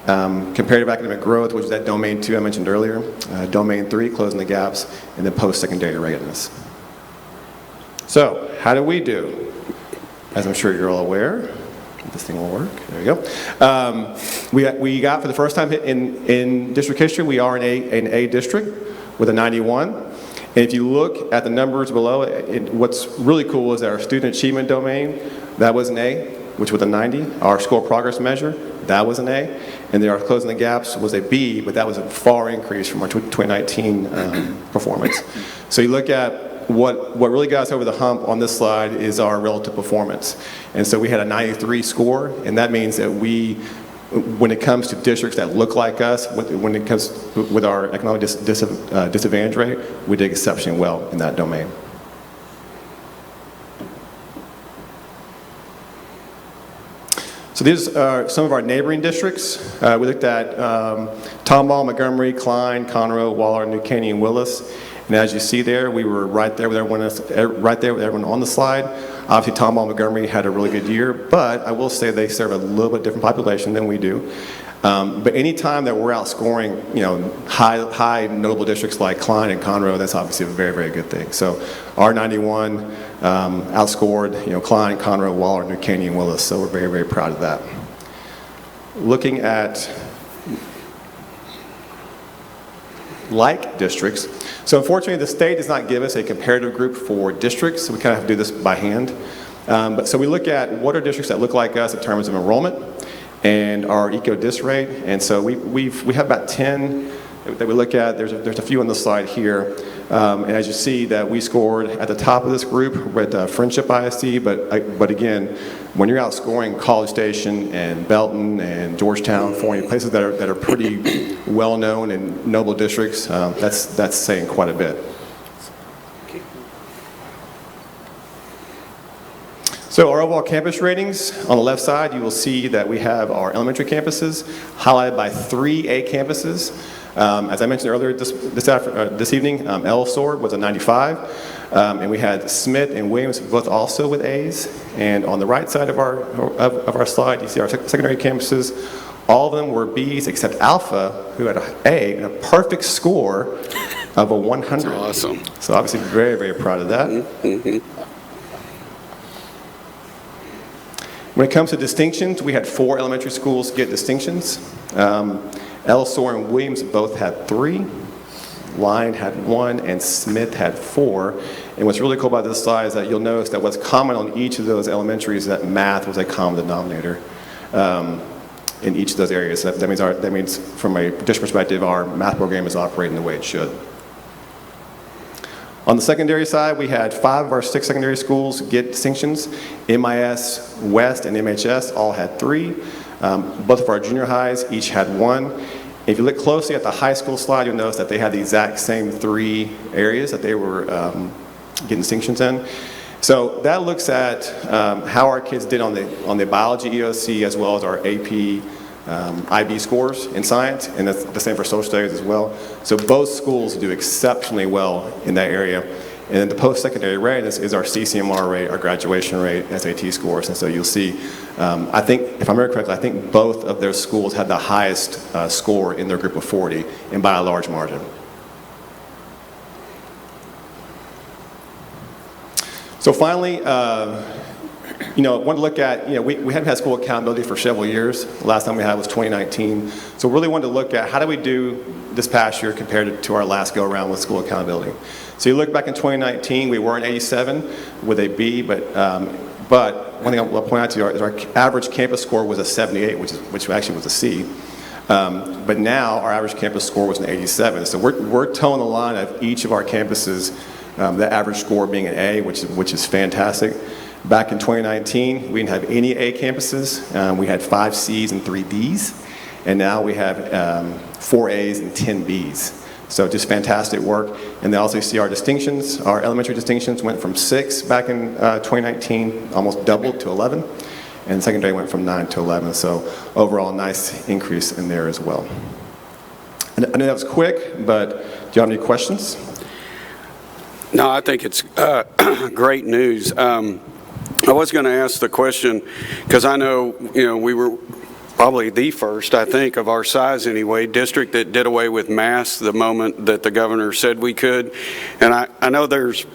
F: Comparative academic growth, which is that domain 2 I mentioned earlier. Domain 3, closing the gaps, and then post-secondary readiness. So, how do we do? As I'm sure you're all aware, this thing will work. There we go. We got, for the first time in district history, we are an A district with a 91. And if you look at the numbers below, what's really cool is that our student achievement domain, that was an A, which was a 90. Our school progress measure, that was an A. And then our closing the gaps was a B, but that was a far increase from our 2019 performance. So you look at what really got us over the hump on this slide is our relative performance. And so we had a 93 score, and that means that when it comes to districts that look like us, when it comes with our economic disadvantage rate, we did exceptionally well in that domain. So these are some of our neighboring districts. We looked at Tomball, Montgomery, Klein, Conroe, Waller, New Caney, and Willis. And as you see there, we were right there with everyone on the slide. Obviously, Tomball, Montgomery had a really good year, but I will say they serve a little bit different population than we do. But any time that we're outscoring, high notable districts like Klein and Conroe, that's obviously a very, very good thing. So our 91 outscored, Klein, Conroe, Waller, New Caney, and Willis. So we're very, very proud of that. Looking at like districts. So unfortunately, the state does not give us a comparative group for districts, so we kind of have to do this by hand. So we look at what are districts that look like us in terms of enrollment and our eco-dis rate. And so we have about 10 that we look at. There's a few on the slide here. And as you see that we scored at the top of this group with Friendship ISD, but again, when you're outscoring College Station and Belton and Georgetown, Forney, places that are pretty well-known and noble districts, that's saying quite a bit. So our overall campus ratings, on the left side, you will see that we have our elementary campuses highlighted by 3 A campuses. As I mentioned earlier this evening, Elsor was a 95, and we had Smith and Williams both also with A's. And on the right side of our slide, you see our secondary campuses. All of them were B's except Alpha, who had an A and a perfect score of a 100.
A: That's awesome.
F: So obviously very, very proud of that.
A: Mm-hmm.
F: When it comes to distinctions, we had 4 elementary schools get distinctions. Elsor and Williams both had 3. Lyon had 1, and Smith had 4. And what's really cool about this slide is that you'll notice that what's common on each of those elementaries is that math was a common denominator in each of those areas. So that means from a district perspective, our math program is operating the way it should. On the secondary side, we had 5 of our 6 secondary schools get distinctions. MIS West and MHS all had 3. Both of our junior highs each had 1. If you look closely at the high school slide, you'll notice that they had the exact same 3 areas that they were getting distinctions in. So that looks at how our kids did on the biology EOC as well as our AP IB scores in science, and that's the same for social studies as well. So both schools do exceptionally well in that area. And then the post-secondary readiness is our CCMR rate, our graduation rate, SAT scores. And so you'll see, I think, if I remember correctly, I think both of their schools had the highest score in their group of 40, and by a large margin. So finally, want to look at, we haven't had school accountability for several years. The last time we had was 2019. So really wanted to look at how do we do this past year compared to our last go-around with school accountability. So you look back in 2019, we were an 87 with a B, but one thing I'll point out to you is our average campus score was a 78, which actually was a C. But now our average campus score was an 87. So we're towing the line of each of our campuses, the average score being an A, which is fantastic. Back in 2019, we didn't have any A campuses. We had 5 C's and 3 D's. And now we have 4 A's and 10 B's. So just fantastic work. And then also you see our distinctions. Our elementary distinctions went from 6 back in 2019, almost doubled to 11. And secondary went from 9 to 11. So overall, nice increase in there as well. And I know that was quick, but do you have any questions?
A: No, I think it's great news. I was going to ask the question, because I know, we were probably the first, I think, of our size anyway, district that did away with masks the moment that the governor said we could. And I know there's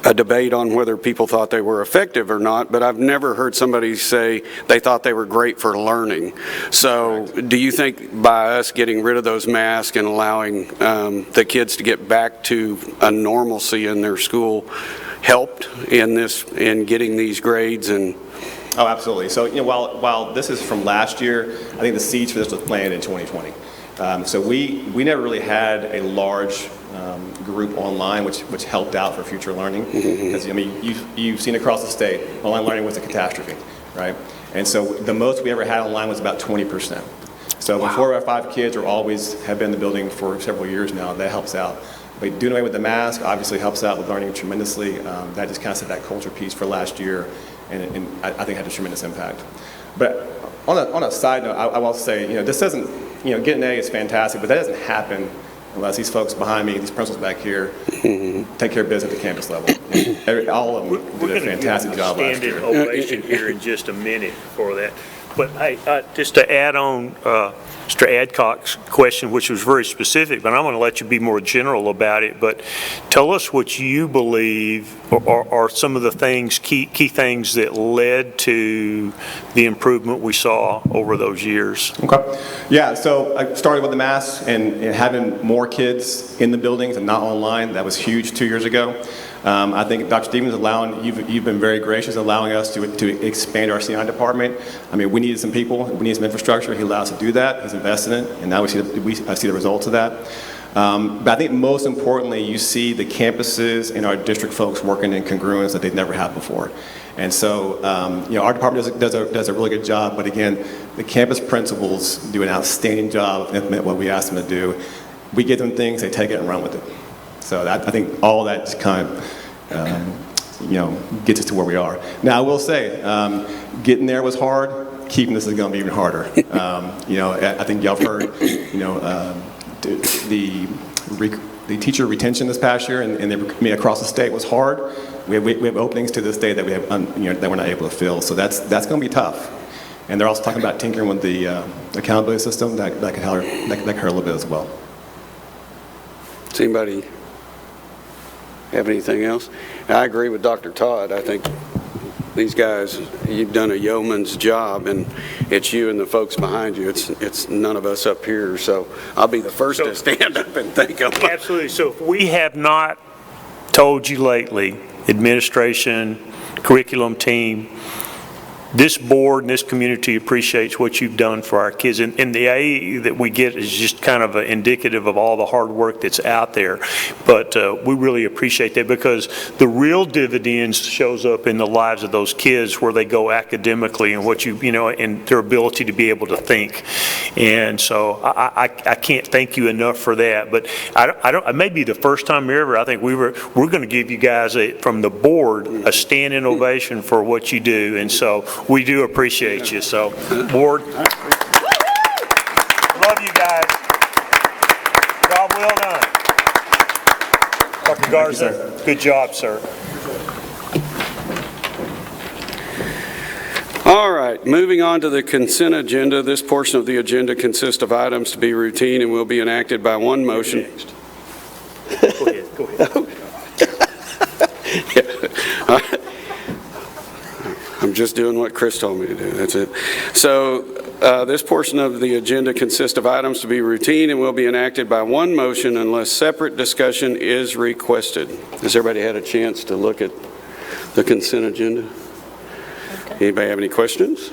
A: a debate on whether people thought they were effective or not, but I've never heard somebody say they thought they were great for learning. So do you think by us getting rid of those masks and allowing the kids to get back to a normalcy in their school helped in getting these grades? And
F: oh, absolutely. So while this is from last year, I think the seeds for this was planned in 2020. So we never really had a large group online, which helped out for future learning. Because you've seen across the state, online learning was a catastrophe, right? And so the most we ever had online was about 20%. So wow. 4 out of 5 kids have been in the building for several years now. That helps out. But doing away with the mask obviously helps out with learning tremendously. That just kind of set that culture piece for last year, and I think had a tremendous impact. But On a side note, I will say, this doesn't, getting an A is fantastic, but that doesn't happen unless these folks behind me, these principals back here, take care of business at the campus level. All of them did a fantastic job last year.
J: We're going to give a standing ovation here in just a minute for that. But hey, just to add on Mr. Adcock's question, which was very specific, but I'm going to let you be more general about it. But tell us what you believe are some of the things, key things that led to the improvement we saw over those years.
F: Okay. Yeah, so I started with the masks and having more kids in the buildings and not online. That was huge 2 years ago. I think Dr. Stevens you've been very gracious allowing us to expand our CI department. I mean, we needed some people, we needed some infrastructure. He allowed us to do that. He's invested in it, and now I see the results of that. But I think most importantly, you see the campuses and our district folks working in congruence that they've never had before. And so, our department does a really good job, but again, the campus principals do an outstanding job of implementing what we ask them to do. We give them things, they take it and run with it. So I think all that just kind of, gets us to where we are. Now, I will say, getting there was hard. Keeping this is going to be even harder. I think y'all have heard, the teacher retention this past year and across the state was hard. We have openings to this day that we have, that we're not able to fill. So that's going to be tough. And they're also talking about tinkering with the accountability system that could hurt a little bit as well.
A: Does anybody have anything else? I agree with Dr. Todd. I think these guys, you've done a yeoman's job, and it's you and the folks behind you. It's none of us up here. So I'll be the first to stand up and thank them.
J: Absolutely. So if we have not told you lately, administration, curriculum team, this board and this community appreciates what you've done for our kids. And the A that we get is just kind of indicative of all the hard work that's out there. But we really appreciate that because the real dividends shows up in the lives of those kids where they go academically and what and their ability to be able to think. And so I can't thank you enough for that. But it may be the first time ever. I think we're going to give you guys from the board a standing ovation for what you do. And so we do appreciate you. So, board, love you guys. Job well done. Dr. Garza, good job, sir.
A: All right, moving on to the consent agenda. This portion of the agenda consists of items to be routine and will be enacted by one motion.
J: Go ahead.
A: I'm just doing what Chris told me to do. That's it. So this portion of the agenda consists of items to be routine and will be enacted by one motion unless separate discussion is requested. Has everybody had a chance to look at the consent agenda? Okay. Anybody have any questions?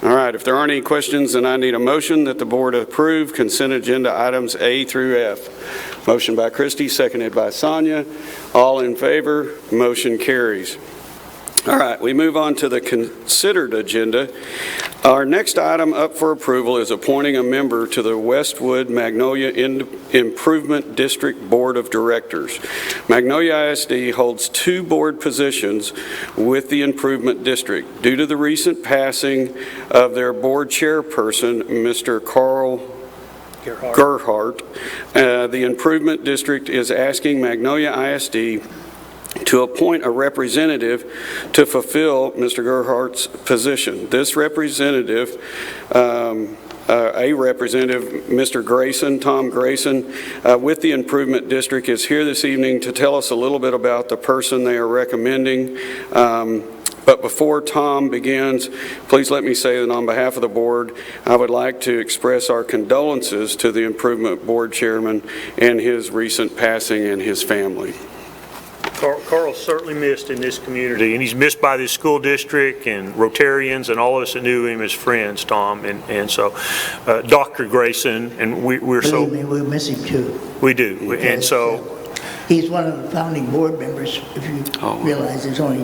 A: All right. If there aren't any questions, then I need a motion that the board approve consent agenda items A through F. Motion by Christie, seconded by Sonia. All in favor, motion carries. All right, we move on to the considered agenda. Our next item up for approval is appointing a member to the Westwood Magnolia Improvement District Board of Directors. Magnolia ISD holds 2 board positions with the Improvement District. Due to the recent passing of their board chairperson, Mr. Carl Gerhardt, the Improvement District is asking Magnolia ISD to appoint a representative to fulfill Mr. Gerhardt's position. This representative, Mr. Grayson, Tom Grayson, with the Improvement District is here this evening to tell us a little bit about the person they are recommending. But before Tom begins, please let me say that on behalf of the board, I would like to express our condolences to the Improvement Board Chairman and his recent passing and his family.
J: Carl's certainly missed in this community, and he's missed by this school district and Rotarians and all of us that knew him as friends, Tom. And so, Dr. Grayson, and we're so...
U: Believe me, we miss him too.
J: We do, and so...
U: He's one of the founding board members, if you realize there's only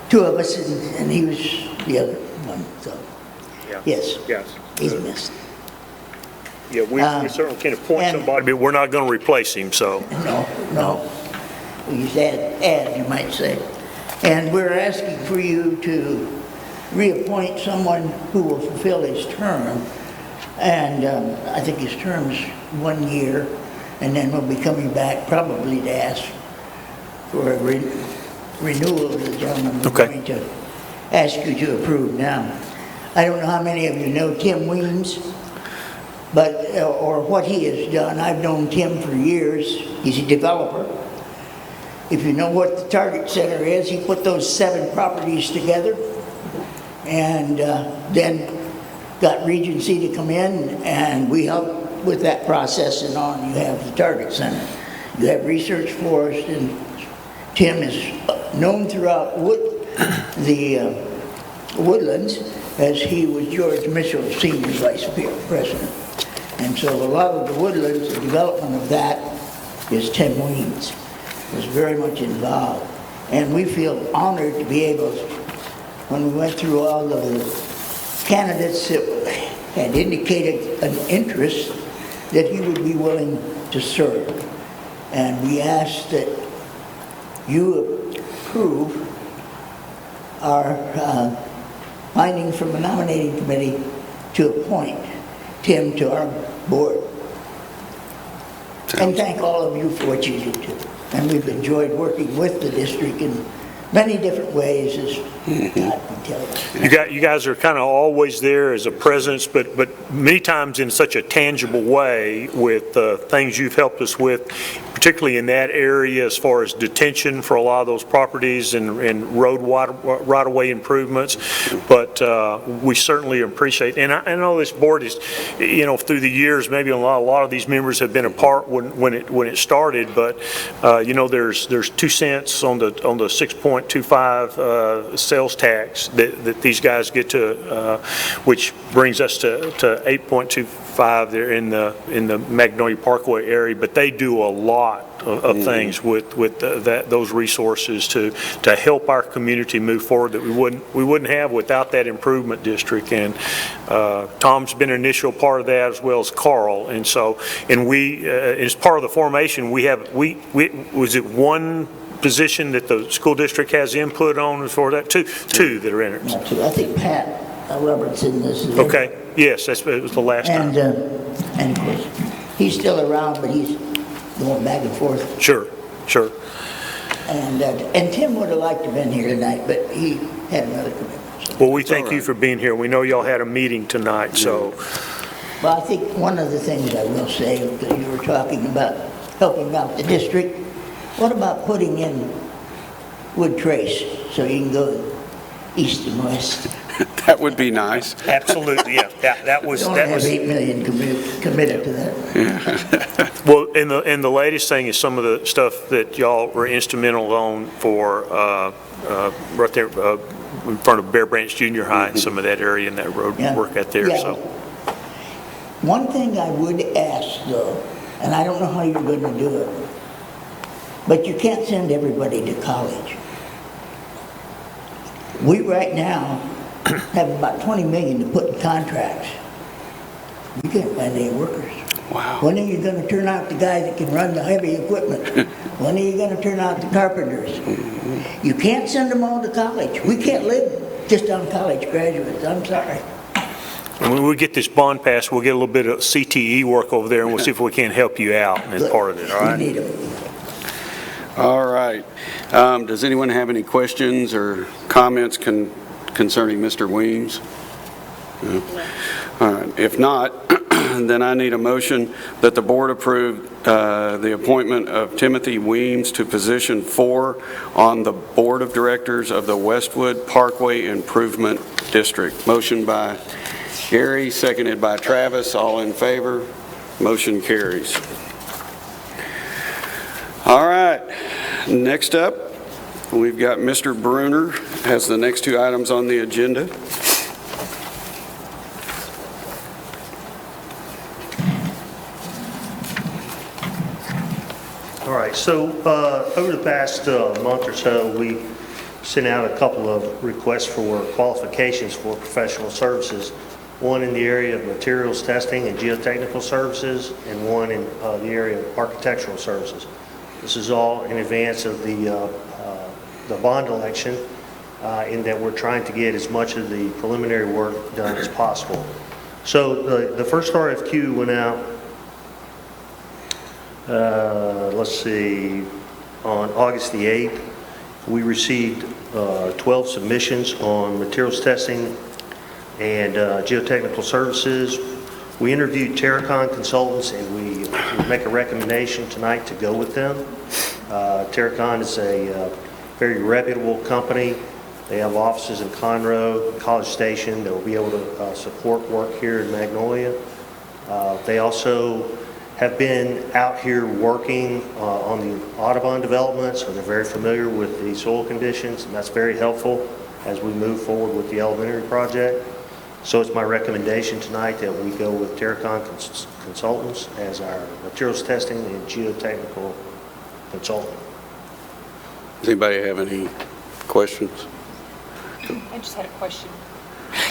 U: 2 of us, and he was the other one, so...
J: Yeah.
U: Yes, he's missed.
J: Yeah, we certainly can appoint somebody, but we're not going to replace him, so...
U: No. We used to add, you might say. And we're asking for you to reappoint someone who will fulfill his term. And I think his term's 1 year, and then we'll be coming back probably to ask for a renewal of the gentleman we're going to ask you to approve now. I don't know how many of you know Tim Weems, but or what he has done. I've known Tim for years. He's a developer. If you know what the Target Center is, he put those 7 properties together and then got Regency to come in, and we helped with that process. And on, you have the Target Center. You have Research Forest, and Tim is known throughout the Woodlands as he was George Mitchell's senior vice president. And so a lot of the Woodlands, the development of that is Tim Weems, was very much involved. And we feel honored to be able, when we went through all of the candidates that had indicated an interest, that he would be willing to serve. And we ask that you approve our finding from the nominating committee to appoint Tim to our board. And thank all of you for what you do too. And we've enjoyed working with the district in many different ways, as God can tell you.
J: You guys are kind of always there as a presence, but many times in such a tangible way with things you've helped us with, particularly in that area as far as detention for a lot of those properties and road right-of-way improvements. But we certainly appreciate, and I know this board is, through the years, maybe a lot of these members have been a part when it started, but there's 2 cents on the 6.25 sales tax that these guys get to, which brings us to 8.25 there in the Magnolia Parkway area. But they do a lot of things with those resources to help our community move forward that we wouldn't have without that improvement district. And Tom's been an initial part of that, as well as Carl. And so, we as part of the formation, we was it one position that the school district has input on for that? Two that are in it.
U: Not 2. I think Pat Robertson is.
J: Okay. Yes, it was the last time.
U: And of course, he's still around, but he's going back and forth.
J: Sure.
U: And Tim would have liked to have been here tonight, but he had another commitment.
J: Well, we thank you for being here. We know y'all had a meeting tonight, so.
U: Well, I think one of the things I will say, because you were talking about helping out the district, what about putting in Wood Trace so you can go east and west?
A: That would be nice.
J: Absolutely, yeah. That was.
U: We only have $8 million committed to that.
J: Well, and the latest thing is some of the stuff that y'all were instrumental on for right there in front of Bear Branch Junior High and some of that area and that road work out there.
U: Yeah.
J: So.
U: One thing I would ask though, and I don't know how you're going to do it, but you can't send everybody to college. We right now have about $20 million to put in contracts. You can't find any workers.
A: Wow.
U: When are you going to turn out the guy that can run the heavy equipment? When are you going to turn out the carpenters? You can't send them all to college. We can't live just on college graduates. I'm sorry.
J: And when we get this bond passed, we'll get a little bit of CTE work over there, and we'll see if we can help you out as part of it, all right?
U: We need them.
A: All right. Does anyone have any questions or comments concerning Mr. Weems? No. All right. If not, then I need a motion that the board approve the appointment of Timothy Weems to position 4 on the board of directors of the Westwood Parkway Improvement District. Motion by Gary, seconded by Travis. All in favor? Motion carries. All right. Next up, we've got Mr. Bruner has the next 2 items on the agenda.
B: All right, so over the past month or so, we sent out a couple of requests for qualifications for professional services, one in the area of materials testing and geotechnical services, and one in the area of architectural services. This is all in advance of the bond election, in that we're trying to get as much of the preliminary work done as possible. So the first RFQ went out, let's see, on August the 8th. We received 12 submissions on materials testing and geotechnical services. We interviewed Terracon Consultants, and we make a recommendation tonight to go with them. Terracon is a very reputable company. They have offices in Conroe, College Station. They will be able to support work here in Magnolia. They also have been out here working on the Audubon development, so they're very familiar with the soil conditions, and that's very helpful as we move forward with the elementary project. So it's my recommendation tonight that we go with Terracon Consultants as our materials testing and geotechnical consultant.
A: Does anybody have any questions?
R: I just had a question.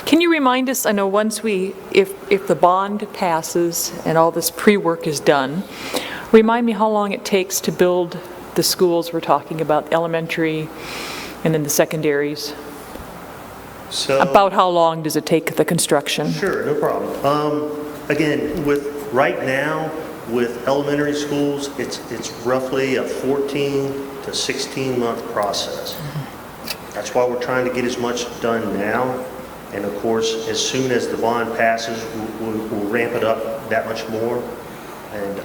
R: Can you remind us, I know once if the bond passes and all this pre-work is done, remind me how long it takes to build the schools we're talking about, elementary and then the secondaries?
B: So,
R: about how long does it take the construction?
B: Sure, no problem. Again, right now with elementary schools, it's roughly a 14 to 16 month process. That's why we're trying to get as much done now. And of course, as soon as the bond passes, we'll ramp it up that much more. And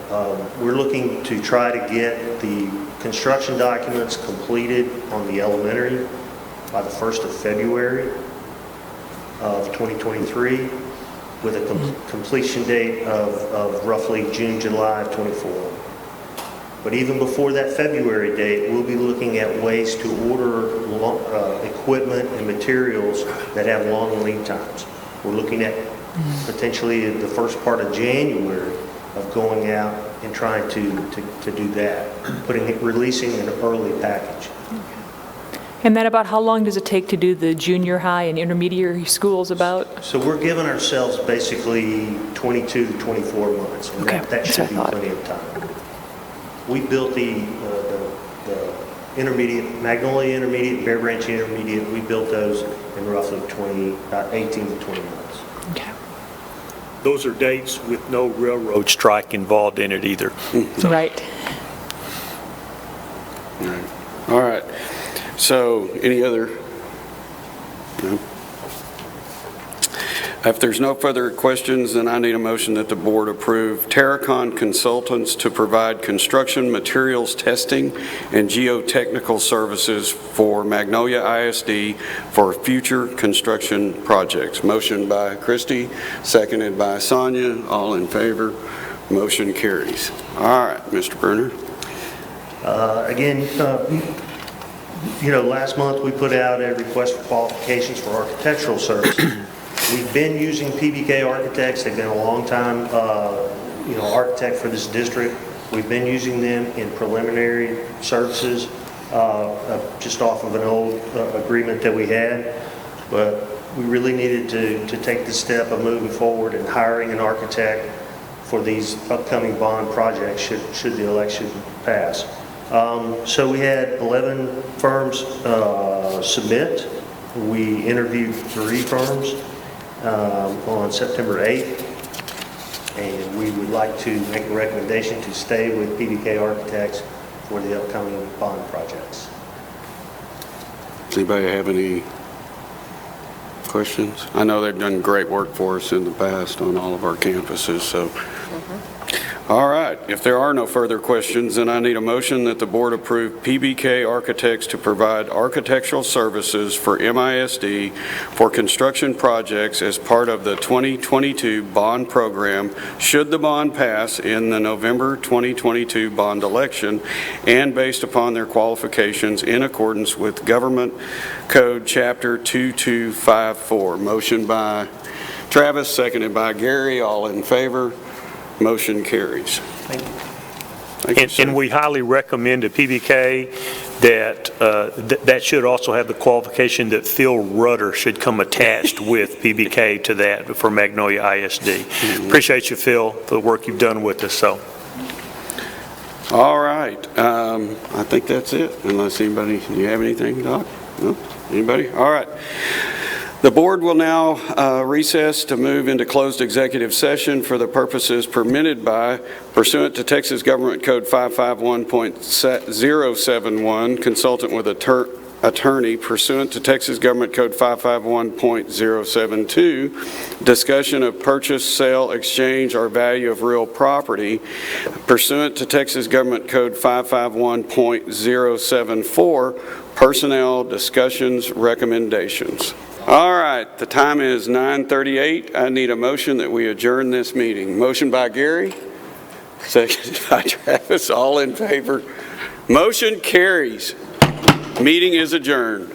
B: we're looking to try to get the construction documents completed on the elementary by the 1st of February of 2023 with a completion date of roughly June, July of 24. But even before that February date, we'll be looking at ways to order equipment and materials that have long lead times. We're looking at potentially the first part of January of going out and trying to do that, releasing an early package.
R: And then about how long does it take to do the junior high and intermediate schools about?
B: So we're giving ourselves basically 22 to 24 months. And
R: Okay,
B: that should be plenty of time. We built the intermediate, Magnolia Intermediate, Bear Branch Intermediate, we built those in roughly 18 to 20 months.
R: Okay.
J: Those are dates with no railroad strike involved in it either.
R: Right.
A: All right. So, any other? No? If there's no further questions, then I need a motion that the board approve Terracon Consultants to provide construction materials testing and geotechnical services for Magnolia ISD for future construction projects. Motion by Christie, seconded by Sonia. All in favor? Motion carries. All right, Mr. Bruner.
B: Again, last month we put out a request for qualifications for architectural services. We've been using PBK Architects. They've been a long time, architect for this district. We've been using them in preliminary services, just off of an old agreement that we had. But we really needed to take the step of moving forward and hiring an architect for these upcoming bond projects should the election pass. So we had 11 firms submit. We interviewed 3 firms on September 8th, and we would like to make a recommendation to stay with PBK Architects for the upcoming bond projects.
A: Does anybody have any questions? I know they've done great work for us in the past on all of our campuses, so. All right, if there are no further questions, then I need a motion that the board approve PBK Architects to provide architectural services for MISD for construction projects as part of the 2022 bond program, should the bond pass in the November 2022 bond election, and based upon their qualifications in accordance with Government Code Chapter 2254. Motion by Travis, seconded by Gary. All in favor? Motion carries.
B: Thank you.
A: Thank you, sir.
J: And we highly recommend to PBK that should also have the qualification that Phil Rudder should come attached with PBK to that for Magnolia ISD. Appreciate you, Phil, for the work you've done with us. So.
A: All right. I think that's it. Unless anybody, do you have anything, Doc? No? Anybody? All right. The board will now recess to move into closed executive session for the purposes permitted by pursuant to Texas Government Code 551.071, consultant with attorney pursuant to Texas Government Code 551.072, discussion of purchase, sale, exchange, or value of real property pursuant to Texas Government Code 551.074, personnel discussions, recommendations. All right, the time is 9:38. I need a motion that we adjourn this meeting. Motion by Gary, seconded by Travis. All in favor? Motion carries. Meeting is adjourned.